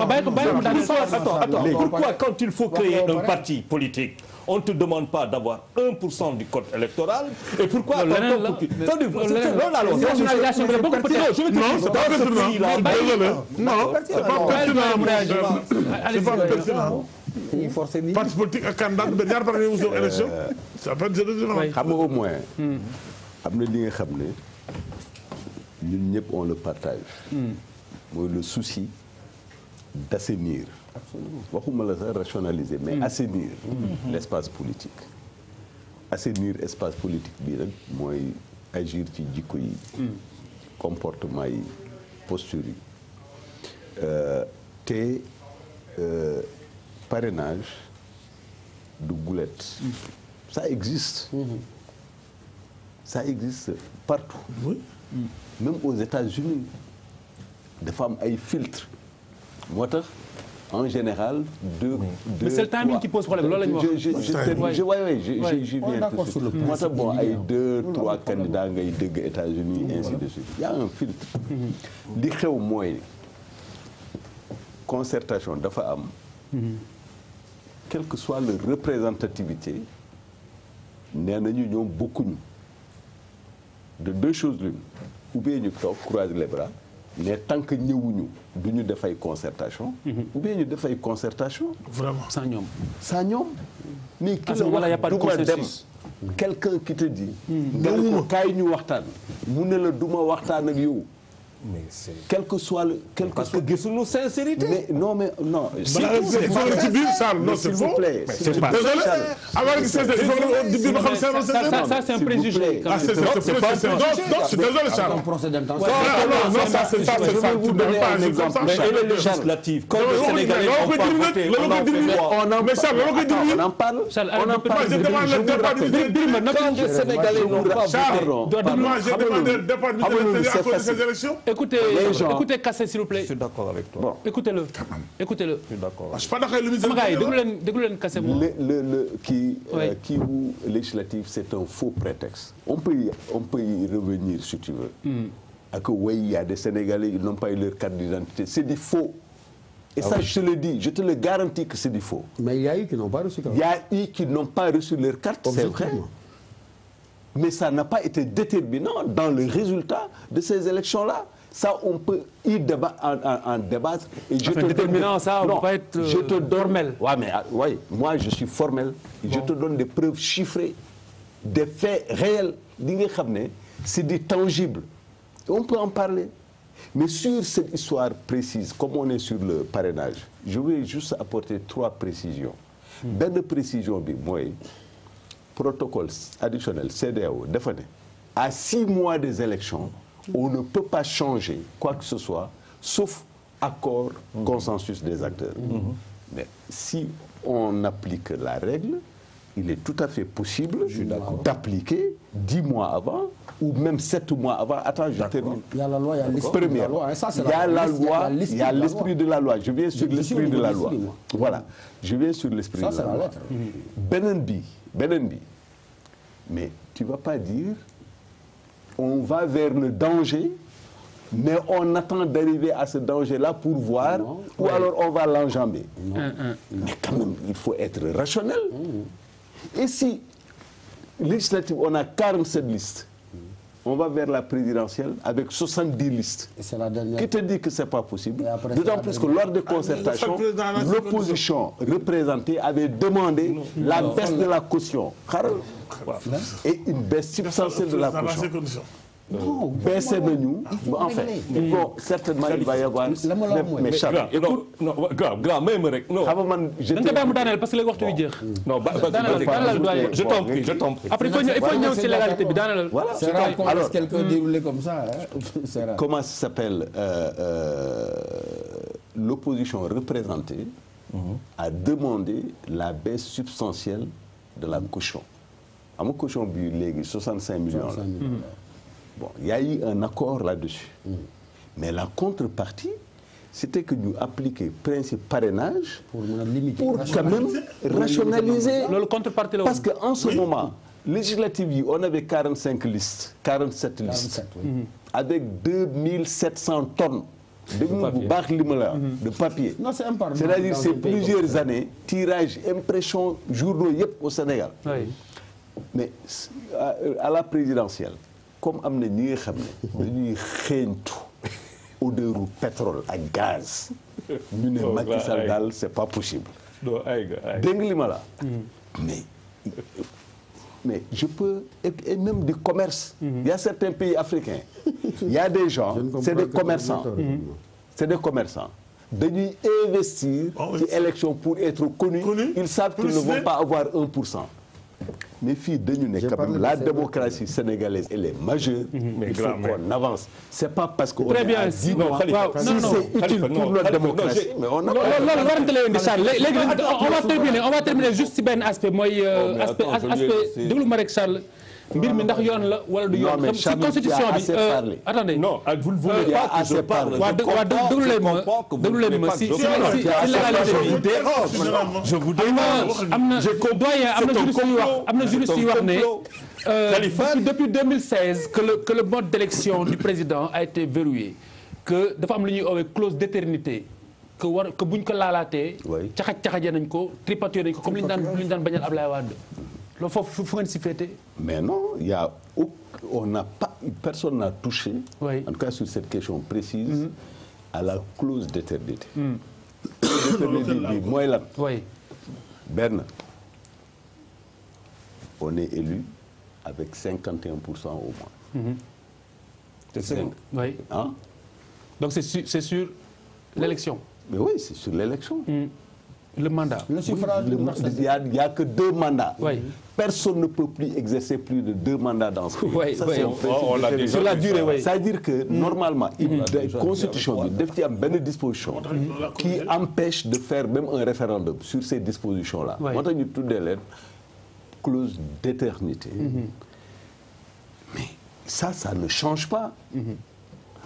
Speaker 4: Attends. Pourquoi quand il faut créer un parti politique on ne te demande pas d'avoir 1% du code électoral et pourquoi
Speaker 3: c'est pas pertinent. Parti politique ak candidat bi ñaar parti yu ñu élection ça peut être
Speaker 5: xam nga au moins am na li nga xam ne ñun ñëpp on le partage mooy le souci d'assainir waxuma la sax rationaliser mais assainir l'espace politique assainir espace politique bi nag mooy agir ci jikko yi comportement yi posture yi te parrainage du goulette ça existe partout même aux États-Unis dafa am ay filtres moo tax en général deux.
Speaker 2: mais c'est le timing qui pose problème loolu la ñu wax.
Speaker 5: je viens tout de suite. moo tax bon ay 2 3 candidats ngay dégg États-Unis ainsi de suite. Il y a un filtre. li xew mooy concertation dafa am. quelle que soit leur représentativité nee nañu ñoom bokkuñu de deux choses l'une ou bien ñu toog croiser les bras mais tant que ñëwuñu du ñu def ay concertation ou bien ñu def ay concertation
Speaker 3: vraiment
Speaker 2: sans ñoom.
Speaker 5: sans ñoom mais ki la
Speaker 2: voilà, y a pas de
Speaker 5: wax duma dem
Speaker 2: consensus.
Speaker 5: quelqu'un qui te dit nga ne ko kaay ñu waxtaan mu ne la duma waxtaan ak yow
Speaker 4: mais c'est
Speaker 5: quel que soit le
Speaker 4: parce que gisuñu sincérité.
Speaker 5: mais non
Speaker 3: ci biir Charles non c'est
Speaker 5: s'il vous
Speaker 3: faux
Speaker 5: plaît
Speaker 4: c'est pas
Speaker 3: désolé avant que c'est il faut que di ba xam
Speaker 2: ça c'est un préjugé.
Speaker 3: ah c'est non je suis désolé Charles
Speaker 6: un procès d'intention.
Speaker 3: non ça c'est ça
Speaker 5: je vais vous donner un exemple.
Speaker 4: mais les législatives comme les Sénégalais n'ont pas voté
Speaker 3: mais Charles loolu koy dindi
Speaker 5: on en parle on en parle
Speaker 3: je demande le départ du
Speaker 4: quand les Sénégalais n'ont pas voté.
Speaker 3: moi j'ai demandé le départ du à cause de ces élections.
Speaker 2: Écoutez Kassé s'il vous plaît.
Speaker 4: Je suis d'accord avec toi.
Speaker 2: Écoutez-le.
Speaker 4: Je suis d'accord.
Speaker 3: je suis pas d'accord avec le ministre.
Speaker 2: sama gars yi déglu leen Kassé moom.
Speaker 5: Qui ou législative c'est un faux prétexte. On peut y revenir si tu veux. À que oui, il y a des Sénégalais ils n'ont pas eu leur carte d'identité, c'est du faux. Et ça je te le dis, je te le garantis que c'est du faux.
Speaker 6: Mais il y a eu qui n'ont pas reçu.
Speaker 5: Il y a eu qui n'ont pas reçu leur carte, c'est vrai. Mais ça n'a pas été déterminant dans le résultat de ces élections-là. Ça, on peut y en débattre. Et je te
Speaker 2: déterminant, ça, on ne peut pas être
Speaker 5: je te donne,
Speaker 2: formel.
Speaker 5: Ouais, mais ouais, moi, je suis formel. Je te donne des preuves chiffrées, des faits réels. C'est du tangible. On peut en parler. Mais sur cette histoire précise, comme on est sur le parrainage, je vais juste apporter 3 précisions. Benn précision bi mooy protocole additionnel CEDEAO dafa ne à 6 mois des élections on ne peut pas changer quoi que ce soit sauf accord consensus des acteurs. Mais si on applique la règle, il est tout à fait possible d'appliquer 10 mois avant ou même 7 mois avant. Attends, je termine.
Speaker 6: Il y a la loi, il y a l'esprit de la loi. Ça, c'est
Speaker 5: il y a la loi, il y a l'esprit de la loi. Je viens sur l'esprit de la loi. Voilà. Je viens sur l'esprit de la loi. Beneen bi. Mais tu vas pas dire on va vers le danger, mais on attend d'arriver à ce danger-là pour voir, ou alors on va l'enjamber. Mais quand même, il faut être rationnel. Et si, législative, on a 47 listes, on va vers la présidentielle avec 70 listes.
Speaker 6: Et c'est la dernière.
Speaker 5: Qui te dit que ce n'est pas possible? D'autant plus que lors des concertations, l'opposition représentée avait demandé la baisse de la caution. Et une baisse substantielle de la caution. Baisser de nous, enfin, bon, certainement il va y avoir. Mais Charles, écoute,
Speaker 4: grand, même rek, non.
Speaker 5: Je
Speaker 2: da nga bàyyi mu daaneel parce que léegi waxtu wi jeex.
Speaker 4: Non, je t'en prie.
Speaker 2: Après il faut ñëw ci légalité bi daaneel.
Speaker 5: Voilà.
Speaker 6: C'est rare qu'on laisse quelqu'un dérouler comme ça. C'est rare.
Speaker 5: Comment ça s'appelle l'opposition représentée a demandé la baisse substantielle de la caution. À mon caution bi léegi 65 millions la. Bon, il y a eu un accord là-dessus. Mais la contrepartie, c'était que nous appliquions le principe parrainage pour quand même rationaliser. Parce qu'en ce moment, législative, on avait 45 listes, 47 listes, avec 2700 tonnes de papier.
Speaker 6: Non, c'est imparable.
Speaker 5: C'est-à-dire c'est plusieurs années, tirage, impression, journaux au Sénégal. Mais à la présidentielle, comme am na ñi nga xam ne dañuy xeeñtu odeur pétrole ak gaz ñu ne Macky Sall daal c'est pas possible dégg nga li ma la mais je peux et même du commerce il y a certains pays africains il y a des gens c'est des commerçants dañuy investir ci élection pour être connus ils savent qu'ils ne vont pas avoir 1%. Mais fille dañu ne quand même la démocratie sénégalaise elle est majeure. Il faut qu'on avance. C'est pas parce que on est à 10 mois si c'est utile pour notre démocratie. Mais on a
Speaker 2: on va terminer juste ci benn aspect mooy aspect déglu ma rek Charles mbir mi ndax yoon la wala du yoon.
Speaker 5: mais
Speaker 2: si constitution bi attendez.
Speaker 4: non vous ne voulez pas que je parle.
Speaker 2: waaw déglu leen ma si légalité bi.
Speaker 4: je vous dérange.
Speaker 2: am na doyen am na juriste yu wax ne. depuis 2016 que le mode d'élection du président a été verrouillé que dafa am lu ñuy oowee clause d'éternité que buñ ko laalaatee. caxajee nañ ko tripatouillé nañ ko comme li ñu daan bañal Ablaye Wade loolu foofu fu ngeen si féete.
Speaker 5: mais non on n'a pas personne n'a touché.
Speaker 2: Oui.
Speaker 5: En tout cas sur cette question précise. À la clause d'éternité. L'éternité bi mooy lan.
Speaker 2: oui.
Speaker 5: benn on est élu avec 51% au moins.
Speaker 4: C'est ça.
Speaker 2: Oui.
Speaker 5: Hein?
Speaker 2: Donc c'est sur l'élection.
Speaker 5: Mais oui, c'est sur l'élection.
Speaker 2: Le mandat.
Speaker 6: Le suffrage
Speaker 5: Il n'y a que 2 mandats.
Speaker 2: Oui.
Speaker 5: Personne ne peut plus exercer plus de 2 mandats dans ce pays.
Speaker 2: Oui,
Speaker 5: ça,
Speaker 2: oui.
Speaker 5: c'est un principe
Speaker 2: Sur la durée, oui.
Speaker 5: C'est-à-dire que normalement, la Constitution daf ci am benn disposition qui empêche de faire même un référendum sur ces dispositions-là.
Speaker 2: Oui.
Speaker 5: moo tax ñu tuddee leen clause d'éternité. Mais ça ne change pas.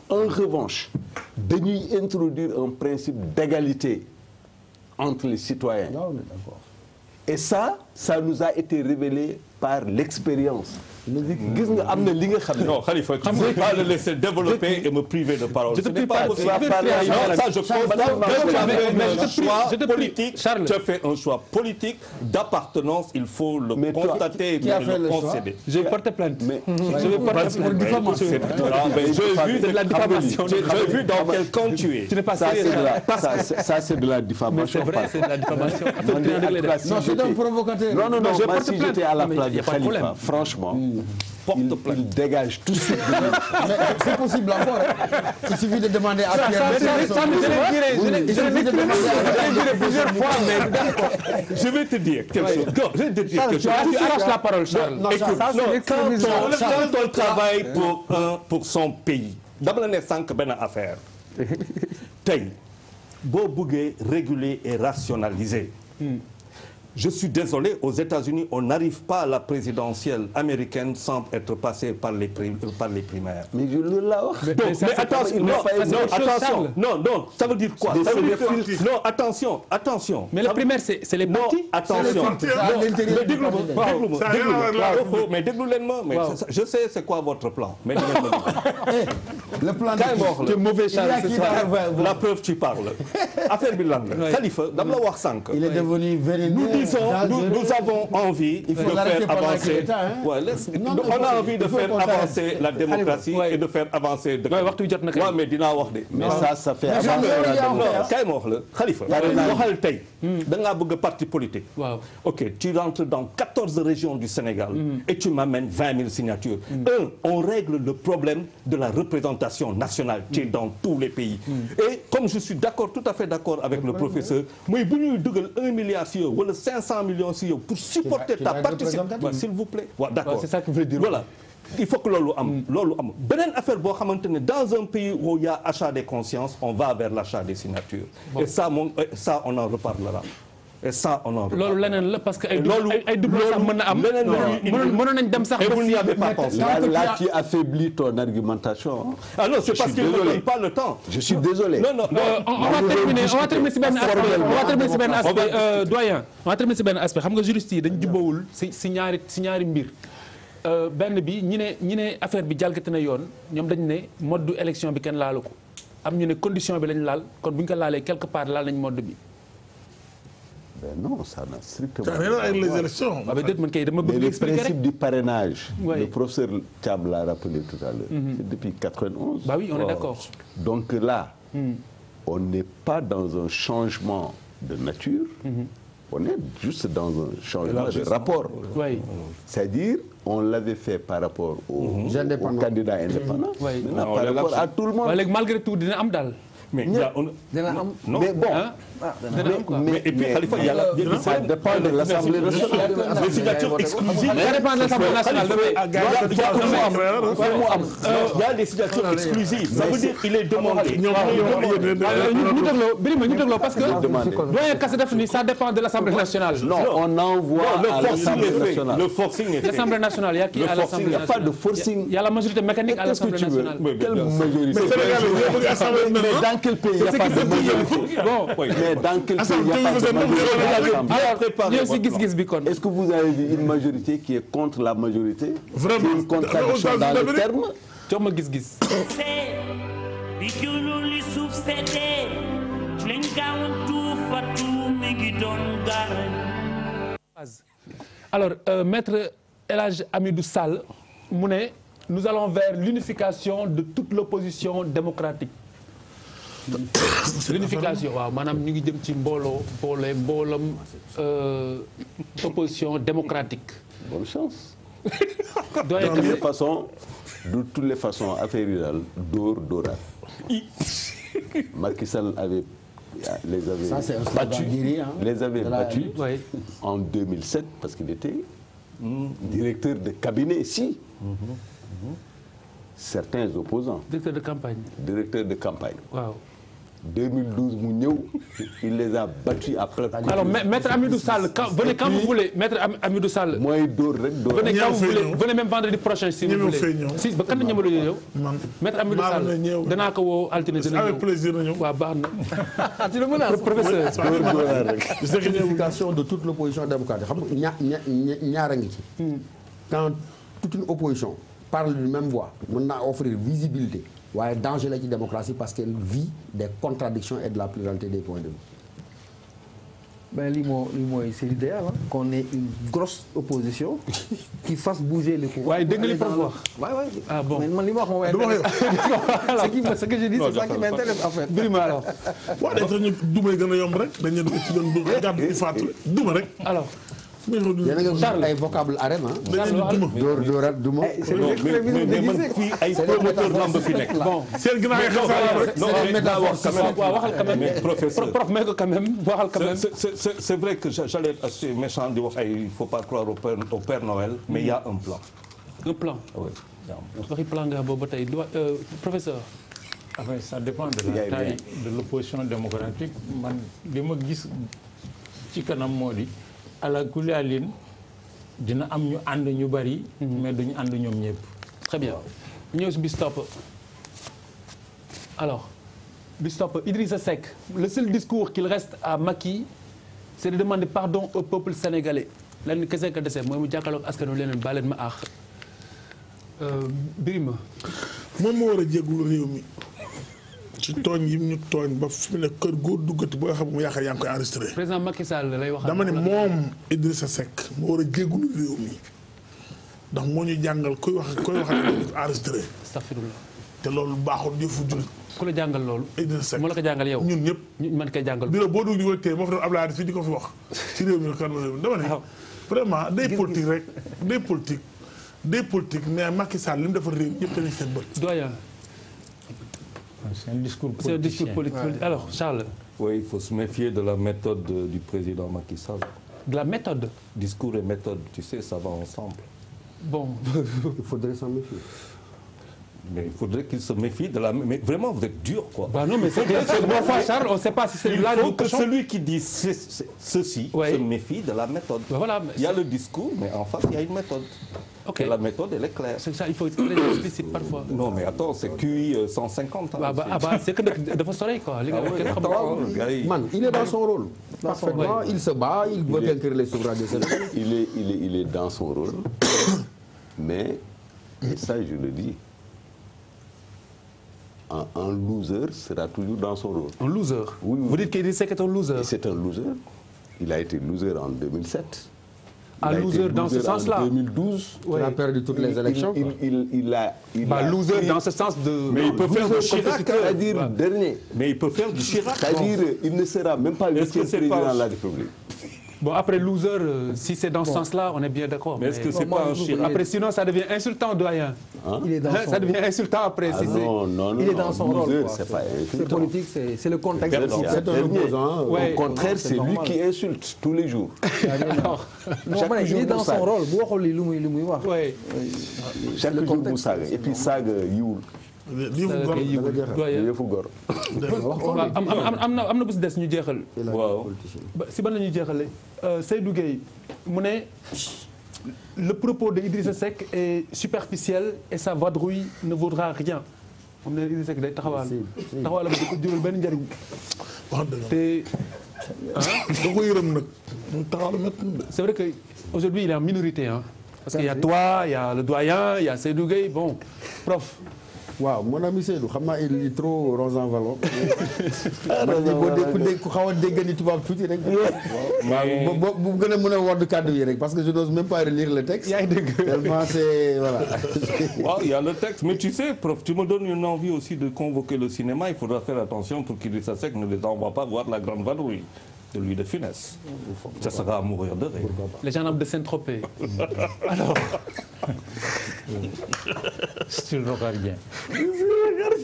Speaker 5: En revanche, dañuy introduire un principe d'égalité entre les citoyens.
Speaker 6: Là, on est d'accord.
Speaker 5: Et ça nous a été révélé par l'expérience. Gis nga am na li nga xam ne.
Speaker 4: Non, Khalifa, tu ne peux pas le laisser développer et me priver de parole.
Speaker 2: Je te prie
Speaker 4: pas
Speaker 2: pas.
Speaker 4: possible.
Speaker 2: Non,
Speaker 4: ça je pense. Tu as fait un choix politique d'appartenance, il faut le constater et le concéder.
Speaker 2: Je vais porter plainte.
Speaker 4: Je vais porter plainte. Diffamation. J'ai vu de la diffamation. J'ai vu dans quel camp tu es.
Speaker 2: Tu n'es pas sérieux.
Speaker 5: Ça c'est de la diffamation.
Speaker 2: C'est vrai, c'est de la diffamation.
Speaker 6: Non, c'est un provocateur.
Speaker 5: Non,
Speaker 2: je
Speaker 5: moi
Speaker 2: porte
Speaker 5: si
Speaker 2: plainte.
Speaker 5: j'étais à la
Speaker 2: Mais
Speaker 5: place
Speaker 2: y a
Speaker 5: de
Speaker 2: pas de
Speaker 5: Khalifa,
Speaker 2: problème.
Speaker 5: franchement,
Speaker 4: Porte-plainte.
Speaker 5: il dégage tout de suite.
Speaker 6: Mais c'est possible encore. Il suffit de demander à Pierre.
Speaker 4: Je vais te dire quelque chose.
Speaker 2: Tu arraches la parole, Charles.
Speaker 4: Écoute, quand on travaille pour son pays dama la ne sànq benn affaire tey boo bëggee réguler et rationaliser. Je suis désolé, aux États-Unis, on n'arrive pas à la présidentielle américaine sans être passé par les primaires.
Speaker 5: Mais je le la wax.
Speaker 4: Mais attention, non, ça veut dire quoi? Ça veut dire que, non, attention.
Speaker 2: Mais la primaire, c'est les partis.
Speaker 4: Non, attention. Mais déglu leen ma, mais je sais c'est quoi votre plan. Mais
Speaker 6: le plan
Speaker 2: Tu es mauvais, Charles.
Speaker 4: la preuve tu parles. Affaire bi lan la. Khalifa dama la wax sànq.
Speaker 6: Il est devenu vénéneux.
Speaker 4: Nous avons envie de faire avancer. On a envie de faire avancer la démocratie et de faire avancer. waaw mais dinaa wax de.
Speaker 5: Mais ça fait avancer
Speaker 4: non kay ma wax la Khalifa. waxal tey. da ngaa bëgg parti politique.
Speaker 2: waaw
Speaker 4: ok tu rentres dans 14 régions du Sénégal. Et tu m'amènes 20 000 signatures. On règle le problème de la représentation nationale. Tu es dans tous les pays. Et comme je suis tout à fait d'accord avec le professeur mooy bu ñuy dugal 1 milliard si yow wala 500 millions si yow pour supporter ta participation s'il vous plaît. waaw d'accord
Speaker 2: c'est ça que je veux dire.
Speaker 4: Voilà. Il faut que loolu am beneen affaire boo xamante ne dans un pays où il y a achat des consciences on va vers l'achat des signatures. Et ça on en reparlera. Et ça on en reparlera.
Speaker 2: loolu leneen la parce que ay double sax mën na am. mënoon nañ dem sax.
Speaker 4: Et vous n'y avez pas pensé.
Speaker 5: Là tu affaiblis ton argumentation.
Speaker 4: Ah non, c'est parce qu'il ne donne pas le temps.
Speaker 5: Je suis désolé.
Speaker 4: Non.
Speaker 2: On va terminer si benn aspect doyen. On va terminer si benn aspect xam nga juriste yi dañ jubboowul si ñaari mbir. benn bi ñi ne affaire bi jalgati na yoon ñoom dañ ne mode élection bi kenn laalu ko am ñu ne condition bi lañ laal kon bu ñu ko laalee quelque part laal nañ mode bi.
Speaker 5: Ben non, ça n'a strictement
Speaker 3: rien à voir avec les élections.
Speaker 2: Mais
Speaker 5: le principe du parrainage,
Speaker 2: oui.
Speaker 5: Le professeur Thiam l'a rappelé tout à l'heure, c'est depuis 91.
Speaker 2: Bah oui, on est d'accord.
Speaker 5: Donc là, on n'est pas dans un changement de nature, on est juste dans un changement de rapport.
Speaker 2: Oui.
Speaker 5: C'est-à-dire, on l'avait fait par rapport aux candidats indépendants,
Speaker 2: Oui.
Speaker 5: maintenant par rapport à tout le monde.
Speaker 2: Malgré tout, dina am daal.
Speaker 4: mais il y a
Speaker 8: dina am
Speaker 4: non
Speaker 5: mais bon.
Speaker 2: dana am quoi.
Speaker 4: mais et puis Khalifa il y a la
Speaker 5: Ça dépend de l'Assemblée nationale.
Speaker 4: les signatures exclusives.
Speaker 2: ça dépend de l'Assemblée nationale.
Speaker 4: Il y a des signatures exclusives. Ça veut dire qu'il est demandé.
Speaker 2: ñu dégloo Birima ñu dégloo parce que doyen Kassé def ni ça dépend de l'Assemblée nationale.
Speaker 5: Non, on envoie à l'Assemblée nationale.
Speaker 4: Le forcing est fait.
Speaker 2: L'Assemblée nationale, il y a qui à l'Assemblée
Speaker 5: Il n'y a pas
Speaker 2: nationale?
Speaker 5: de forcing.
Speaker 2: Il y a la majorité mécanique à
Speaker 5: Qu'est-ce que
Speaker 2: l'Assemblée
Speaker 5: tu veux?
Speaker 2: nationale.
Speaker 5: Quelle majorité? Mais dans quel pays il n'y a pas de majorité?
Speaker 2: Bon,
Speaker 5: Mais dans quel pays il n'y a pas de majorité?
Speaker 2: ñëw si gis-gis bi kon.
Speaker 5: Est-ce que vous avez vu une majorité qui est contre la majorité?
Speaker 3: Vraiment.
Speaker 5: C'est une contradiction dans le terme.
Speaker 2: jox ma gis-gis.
Speaker 1: bi julul li suuf seetee ci lañ gaawantu fatu mi ngi doon gaare.
Speaker 2: Alors maître El Hadj Hamidou Sall mu ne nous allons vers l'unification de toute l'opposition démocratique. L'unification waaw maanaam ñu ngi jëm ci mboolam opposition démocratique.
Speaker 5: Bonne chance.
Speaker 2: doyen
Speaker 5: De toutes les façons affaire yi daal dóoraat. Macky Sall les avait battus
Speaker 2: oui.
Speaker 5: en 2007 parce qu'il était directeur de cabinet ici. Certains opposants.
Speaker 2: Directeur de campagne. Waaw.
Speaker 5: 2012 mu ñëw il les a battus après.
Speaker 2: Alors maître Hamidou Sall venez quand vous voulez maître Hamidou Sall.
Speaker 5: mooy dóor rek dóor.
Speaker 2: venez quand vous voulez venez même vendredi prochain si vous voulez. si ba kan la ñëwal yow. maître Hamidou Sall danaa ko woo altine dina ñëw.
Speaker 3: avec plaisir na ñëw.
Speaker 2: waaw baax na.
Speaker 8: tu le menaces
Speaker 2: professeur.
Speaker 6: L'unification de toute l'opposition démocratique xam nga ñaar a ngi ci. Quand toute une opposition parle d'une même voix mën naa offrir visibilité. waaye danger la ci démocratie parce qu'elle vit des contradictions et de la pluralité des points de vue.
Speaker 8: Ben lii mooy c'est l'idéal qu'on ait une grosse opposition qui fasse bouger les pouvoirs.
Speaker 2: waaye dégg nga li prof wax.
Speaker 8: waaw
Speaker 2: ah bon
Speaker 8: man li ma wax moom ce que je dis c'est ça qui m'intéresse en fait.
Speaker 2: Birima alors.
Speaker 3: waaw day tax ñu dumay gën a yomb rek dañu leen ci doon bëgg gàddu di fàttali duma rek.
Speaker 2: alors.
Speaker 6: yéen a ngi ay vocable arène duma.
Speaker 8: c'est l'extrémisme déguisé
Speaker 4: fii ay promoteur lamb fi nekk.
Speaker 2: bon
Speaker 3: seen ginnaaw yi xasaar rek.
Speaker 4: non mais daa wax quand même.
Speaker 2: waaw waxal quand même
Speaker 4: mais professeur
Speaker 2: prof may ko quand même waxal quand même.
Speaker 4: c'est vrai que j'allais être assez méchant di wax ay il faut pas croire au Père Noël mais il y a un plan.
Speaker 2: un plan.
Speaker 4: oui.
Speaker 2: waxi plan nga boobu ba tey professeur.
Speaker 7: Enfin, ça dépend de la taille de l'opposition démocratique man li ma gis ci kanam moo di. ala kulli alin dina am ñu ànd ñu bari. mais duñu ànd ñoom ñëpp.
Speaker 2: très bien ñëw si bis topp alors bis topp Idrissa Seck le seul discours qu'il reste à Macky c'est de demander pardon au peuple sénégalais lenn kese ka dese mooy mu jàkkaarloog askan wi leneen baleen ma aax Birima.
Speaker 3: moom moo war a jégalu réew mi ci tooñ yi ñu tooñ ba fi mu ne kër góor duggati ba nga xam mu yaakaar yaa ngi koy enregistré.
Speaker 2: président Macky Sall lay wax.
Speaker 3: dama ne moom Idrissa Seck moo war a jégalu réew mi ndax moo ñu jàngal koy wax enregistré.
Speaker 2: astafirullah.
Speaker 3: te loolu baaxul jëfu jullit.
Speaker 2: ku la jàngal loolu.
Speaker 3: Idrissa Seck
Speaker 2: moo la ko jàngal yow.
Speaker 3: ñun ñëpp.
Speaker 2: man koy jàngal.
Speaker 3: bureau boo dugg di ko téye moo fi doon Abdoulaye fii di ko fi wax ci réew mi kan dama ne. vraiment day politique rek day politique mais Macky Sall li mu defar réew ñëpp dañuy seen bët.
Speaker 2: doyen.
Speaker 7: C'est un discours politique.
Speaker 2: C'est un discours politique. Alors, Charles.
Speaker 4: Oui, il faut se méfier de la méthode du président Macky Sall.
Speaker 2: De la méthode?
Speaker 4: Discours et méthode, tu sais, ça va ensemble.
Speaker 2: Bon.
Speaker 6: Il faudrait s'en méfier.
Speaker 4: Mais il faudrait qu'il se méfie de la... Mais vraiment, vous êtes dur, quoi.
Speaker 2: Bah non, mais c'est parfois, Charles, on ne sait pas si c'est là
Speaker 4: il faut que celui qui dit ceci se méfie de la méthode.
Speaker 2: Bah voilà,
Speaker 4: il y a le discours, mais en face, il y a une méthode.
Speaker 2: Ok.
Speaker 4: Et la méthode, elle est claire.
Speaker 2: C'est ça, il faut être très explicite parfois.
Speaker 4: Non, mais attends, c'est QI 150. Hein,
Speaker 2: c'est que de votre soleil, quoi.
Speaker 6: Man, il est dans son rôle. Parfaitement, il se bat, il veut conquérir les souverains du Sénégal.
Speaker 5: Il est dans son rôle. Mais, et ça, je le dis, un loser sera toujours dans son rôle.
Speaker 2: Un loser? Oui. Vous dites qu'il est un loser?
Speaker 5: C'est un loser. Il a été loser en 2007.
Speaker 2: Un loser dans ce sens-là.
Speaker 5: En 2012.
Speaker 6: Il a perdu toutes les élections.
Speaker 5: Il a
Speaker 2: loser dans ce sens de...
Speaker 4: Mais il peut faire du Chirac,
Speaker 5: c'est-à-dire dernier.
Speaker 4: Mais il peut faire du Chirac.
Speaker 5: C'est-à-dire il ne sera même pas vice-président de la République.
Speaker 2: Bon, après loser, si c'est dans ce sens-là, on est bien d'accord.
Speaker 4: Mais est-ce que c'est pas un Chirac?
Speaker 2: Après, sinon, ça devient insultant, doyen.
Speaker 8: Il est dans son
Speaker 2: Ça devient insultant après.
Speaker 5: Ah
Speaker 2: si c'est...
Speaker 5: non,
Speaker 8: il est dans son rôle. quoi.
Speaker 5: C'est pas
Speaker 8: C'est
Speaker 5: insultant.
Speaker 8: politique, c'est le contexte.
Speaker 6: C'est un opposant.
Speaker 2: Ouais.
Speaker 5: Au contraire,
Speaker 8: c'est
Speaker 5: c'est lui
Speaker 8: normal.
Speaker 5: qui insulte tous les jours.
Speaker 2: Alors,
Speaker 8: Non,
Speaker 5: Chaque
Speaker 8: ma ne,
Speaker 5: jour
Speaker 8: il est dans
Speaker 5: mu
Speaker 8: son
Speaker 5: saaga.
Speaker 8: rôle bu waxul li lu muy wax.
Speaker 2: ouais.
Speaker 5: Chaque
Speaker 8: le
Speaker 5: jour mu
Speaker 8: contexte,
Speaker 5: saaga et puis saaga yiwul.
Speaker 3: lii mu gor
Speaker 2: doyen.
Speaker 5: yëfu gor.
Speaker 2: waaw am na bu si des ñu jeexal.
Speaker 4: waaw
Speaker 2: Si ban la ñuy jeexalee Seydou Gueye mu ne le propos de Idrissa Seck est superficiel et sa vadrouille ne vaudra rien. moom ne Idrissa Seck day taxawaal ba di ko jural benn njariñ
Speaker 3: wax dëgg
Speaker 2: te
Speaker 3: da ko yërëm nag mu taxaw métti na.
Speaker 2: c'est vrai que aujourd'hui il est en minorité hein parce qu'il y a toi, il y a le doyen, il y a Seydou Gueye bon prof.
Speaker 6: waaw mon ami Seydou xam naa il lit trop rose en vallon. man de boo dee ku xaw a dégg ni tubaab tuuti rek. waaw bu gën a mën a wodd kàddu yi rek parce que je n'ose même pas relire le texte.
Speaker 2: yaa ngi dégg
Speaker 6: tellement c'est voilà.
Speaker 4: Wow, il y a le texte, mais tu sais, prof, tu me donnes une envie aussi de convoquer le cinéma. Il faudra faire attention pour qu'Idrissa Seck ne les envoie pas voir la grande vadrouille de lui de finesse. Ça sera à mourir de rire.
Speaker 2: les gendarmes de Saint-Tropez.
Speaker 7: style rocardien.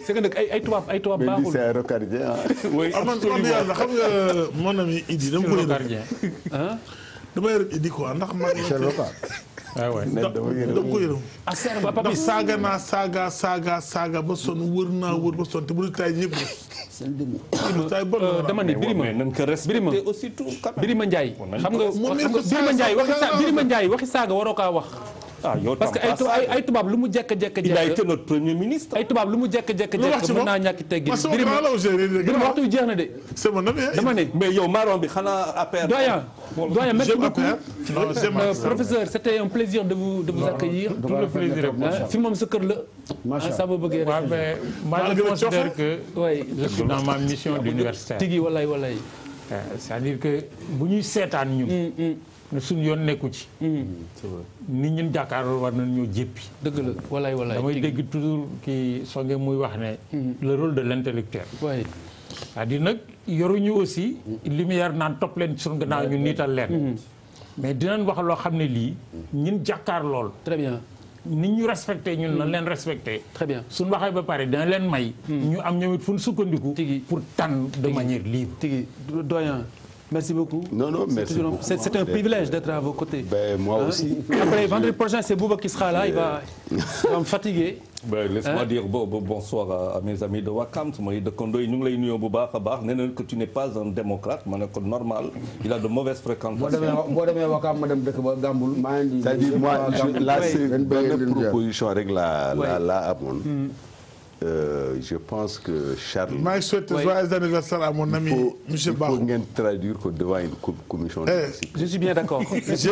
Speaker 2: c'est que nag ay tubaab
Speaker 5: mais lui
Speaker 2: baaxul.
Speaker 5: c'est un rocardien.
Speaker 4: Oui,
Speaker 3: man yàlla xam nga mon ami Idi dama
Speaker 7: style
Speaker 3: koy
Speaker 7: rocardien.
Speaker 2: ah
Speaker 3: dama yërëm Idi quoi ndax man
Speaker 6: Michel Rocard.
Speaker 7: ah ouais.
Speaker 3: dama ko yërëm
Speaker 2: ah serre ba papi
Speaker 3: ndax saaga naa saaga ba sonn wër naa wër ba sonn te bu dul taay ñëpp
Speaker 6: seen demi.
Speaker 3: taay bon na
Speaker 2: dama ne Birima
Speaker 4: mais nañ ko respecter aussi tout quand même.
Speaker 2: Birima Ndiaye xam nga
Speaker 3: moom
Speaker 2: Birima Ndiaye Birima Ndiaye waxi saaga waroo kaa wax.
Speaker 4: Ah, yow
Speaker 2: parce que
Speaker 4: tam pas ça.
Speaker 2: ay tubaab lu mu jekk-jekk
Speaker 4: Il a été notre premier ministre.
Speaker 2: ay tubaab lu mu jekk-jekk
Speaker 3: lu wax ci
Speaker 2: mën
Speaker 3: moom
Speaker 2: naa ñàkki teggin
Speaker 3: parce que
Speaker 2: Birima
Speaker 3: grand la aussi
Speaker 2: Birima waxtu bi jeex na de
Speaker 3: c'est mon ami
Speaker 2: dama ne
Speaker 4: Mais yow marron bi xanaa affaire.
Speaker 2: doyen merci
Speaker 3: j'aime
Speaker 2: beaucoup
Speaker 3: APR non j'aime
Speaker 2: professeur c'était un plaisir de vous accueillir
Speaker 7: Tout le plaisir est pour ça.
Speaker 2: fi moom sa kër la
Speaker 6: Macha
Speaker 2: ça va bëggee
Speaker 7: Ouais, mais moi je considère que
Speaker 2: oui
Speaker 7: je suis dans ma mission d'universitaire.
Speaker 2: tigi walay
Speaker 7: C'est-à-dire que bu ñuy seetaan ñun. ne suñu yoon nekku ci. nit ñun jàkkaarloo war nañu ñoo jéppi.
Speaker 2: dëgg la walay
Speaker 7: damay dégg toujours kii songe muy wax ne. le rôle de l'intellectuel.
Speaker 2: oui
Speaker 7: c'est-à-dire nag yoruñu aussi lumière naan topp leen suñu gannaaw ñu niital leen. mais dinañ wax loo xam ne lii ñun jàkkaar lool.
Speaker 2: très bien
Speaker 7: nit ñu respecté ñun na leen respecté.
Speaker 2: très bien
Speaker 7: suñu waxee ba pare dina leen may. ñu am ñoom it fu ñu sukkandiku.
Speaker 2: Tigi.
Speaker 7: pour tànn de manière libre.
Speaker 2: tigi doyen merci beaucoup
Speaker 5: Non, merci beaucoup.
Speaker 2: c'est un privilège d'être à vos côtés
Speaker 5: Ben, moi aussi.
Speaker 2: après vendredi prochain c'est Bouba qui sera là il va me fatiguer
Speaker 4: Ben, laisse-moi dire bonsoir à mes amis de Wakam samay dëkkandoo yi ñu ngi lay nuyoo bu baax a baax nee nañ que tu n'es pas un démocrate ma ne ko normal il a de mauvaises fréquentations.
Speaker 6: boo demee Wakaam ma dem dëkk ba Gambul maa ngi
Speaker 5: C'est-à-dire moi là c'est
Speaker 6: leen bëggee
Speaker 5: benn
Speaker 6: leen ziar.
Speaker 5: proposition rek la amoon. Je pense que Charles.
Speaker 3: maa ngi souhaité joyeux anniversaire à mon ami monsieur
Speaker 5: il faut
Speaker 3: Bakhoum.
Speaker 5: ngeen traduire ko devant une commission de discipline.
Speaker 2: je suis bien d'accord
Speaker 3: j'ai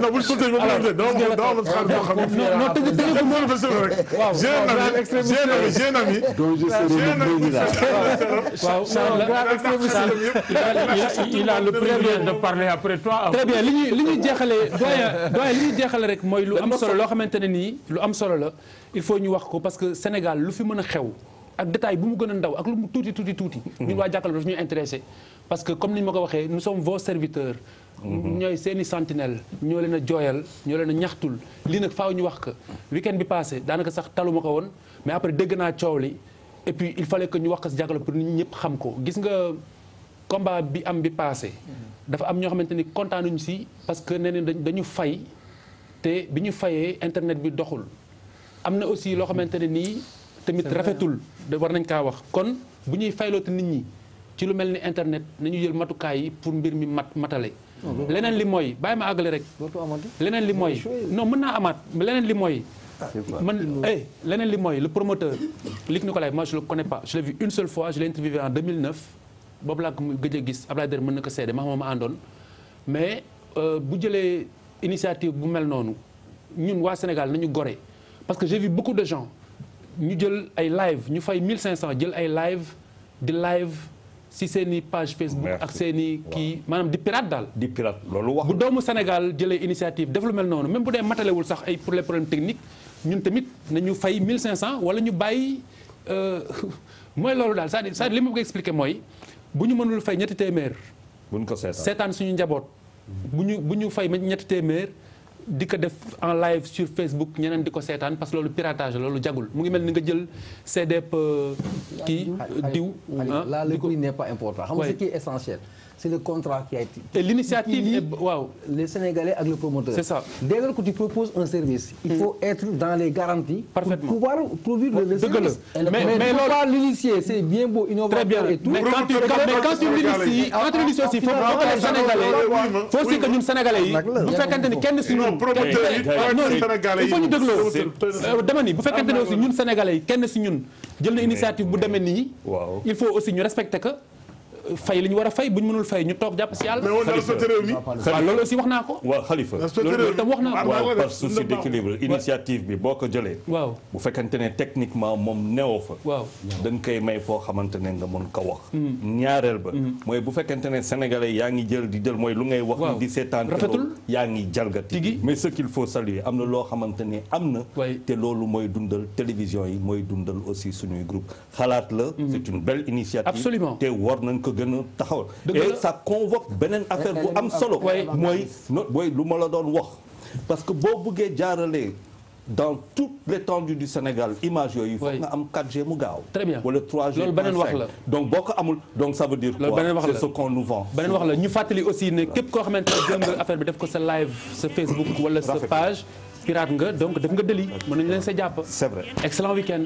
Speaker 3: non bu ñu ko tëjee ba mu dem de doo ma xaar boo xam ne j'ai un ami
Speaker 5: Donc je serai le président.
Speaker 7: il a le privilège de parler après toi.
Speaker 2: très bien li ñuy jeexalee doyen li ñuy jeexale rek mooy lu am solo loo xamante ne nii lu am solo la il faut ñu wax ko parce que Sénégal lu fi mën a xew ak détail bu mu gën a ndaw ak lu mu tuuti ñun waa Jàkkaarloo daf ñuy intéressé parce que comme ni ñu ma ko waxee nous sommes vos serviteurs ñooy seeni sentinelle ñoo leen a jooyal ñoo leen a ñaxtul lii nag faaw ñu wax ko week-end bi passé daanaka sax taluma ko woon mais après dégg naa coow li et puis il fallait que ñu wax ko si Jàkkaarloo pour nit ñi ñëpp xam ko gis nga combat bi am bi passé dafa am ñoo xamante ni kontaanuñu si parce que nee nañ dañu fay te bi ñu fayee internet bi doxul am na aussi loo xamante ne nii tamit rafetul war nañ kaa wax kon bu ñuy fayloote nit ñi ci lu mel ni internet nañu jël matukaay yi pour mbir mi matale leneen li mooy bàyyi ma àggale rek leneen li mooy non mën naa amaat leneen li mooy leneen li mooy le promoteur Luc Nicolaï moi je le connais pas je l'ai vu une seule fois je l'ai interviewé en 2009 boobu laa ko gëj a gis Abdoulaye Der mën na ko seede ma àndoon mais bu jëlee initiative bu mel noonu ñun waa Sénégal nañu gore parce que j'ai vu beaucoup de gens ñu jël ay live ñu fay 1500 jël ay live si seeni page Facebook ak seeni kii maanaam di pirate daal
Speaker 4: di pirate loolu wax
Speaker 2: bu doomu Sénégal jëlee initiative def lu mel noonu même bu dee matalewul sax ay pour les problèmes techniques ñun tamit nañu fay 1500 wala ñu bàyyi mooy loolu daal c'est-à-dire li ma bëgg expliquer mooy bu ñu mënul fay ñetti téeméer
Speaker 4: buñ ko
Speaker 2: seetaan suñu njaboot bu ñu fay ma ñetti téeméer di ko def en live sur Facebook ñeneen di ko seetaan parce que loolu piratage loolu jagul mu ngi mel ni nga jël CD kii diw.
Speaker 8: là le prix n'est pas important. xam nga ce qui est essentiel. C'est le contrat qui a été.
Speaker 2: Et l'initiative est waaw.
Speaker 8: Les Sénégalais avec le promoteur.
Speaker 2: C'est ça.
Speaker 8: Dès lors que tu proposes un service, il faut être dans les garanties.
Speaker 2: Parfaitement.
Speaker 8: Pour pouvoir produire le service. Mais loolu pas l'initier, c'est bien beau, innovateur
Speaker 2: très bien.
Speaker 8: et tout.
Speaker 2: Mais quand tu l'inities aussi faut que les Sénégalais faut aussi que ñun Sénégalais yi bu fekkante ni kenn si ñun il faut ñu dégloo dama ni bu fekkante ne aussi ñun Sénégalais yi kenn si ñun jël na initiative bu demee nii il faut aussi ñu respecter que fay li ñu war a fay bu ñu mënul fay ñu toog jàpp si yàlla. waaw loolu aussi wax naa ko.
Speaker 4: waaw Khalifa
Speaker 2: loolu tam wax naa ko.
Speaker 4: waaw par souci d'équilibre initiative bi boo ko jëlee.
Speaker 2: waaw
Speaker 4: bu fekkente ne techniquement moom newoo fa.
Speaker 2: waaw
Speaker 4: da nga koy may foo xamante ne nga mën ko wax. ñaareel ba. mooy bu fekkente ne sénégalais yaa ngi jël di jël mooy lu ngay wax.
Speaker 2: waaw
Speaker 4: di seetaan
Speaker 2: rafetul
Speaker 4: yaa ngi jalgati.
Speaker 2: tigi
Speaker 4: mais ce qu'il faut saluer am na loo xamante ne am na. te loolu mooy dundal télévision yi mooy dundal aussi suñuy groupe xalaat la. c'est une belle initiative.
Speaker 2: absolument
Speaker 4: te war nañ ko gën a taxawal. et ça convoque beneen affaire bu am solo. mooy lu ma la doon wax. parce que boo bëggee jaarale dans toute l'étendue du Sénégal image yooyu. foog nga am 4G mu gaaw.
Speaker 2: très bien
Speaker 4: wala 3G.
Speaker 2: loolu beneen wax la
Speaker 4: donc boo ko amul donc ça veut dire quoi c'est ce qu'on nous vend.
Speaker 2: beneen wax la ñu fàttali aussi ne képp koo xamante ne jël nga affaire bi def ko sa live sa Facebook wala sa page. pirate nga donc def nga délit mën nañu leen sa jàpp.
Speaker 4: c'est vrai.
Speaker 2: excellent week-end.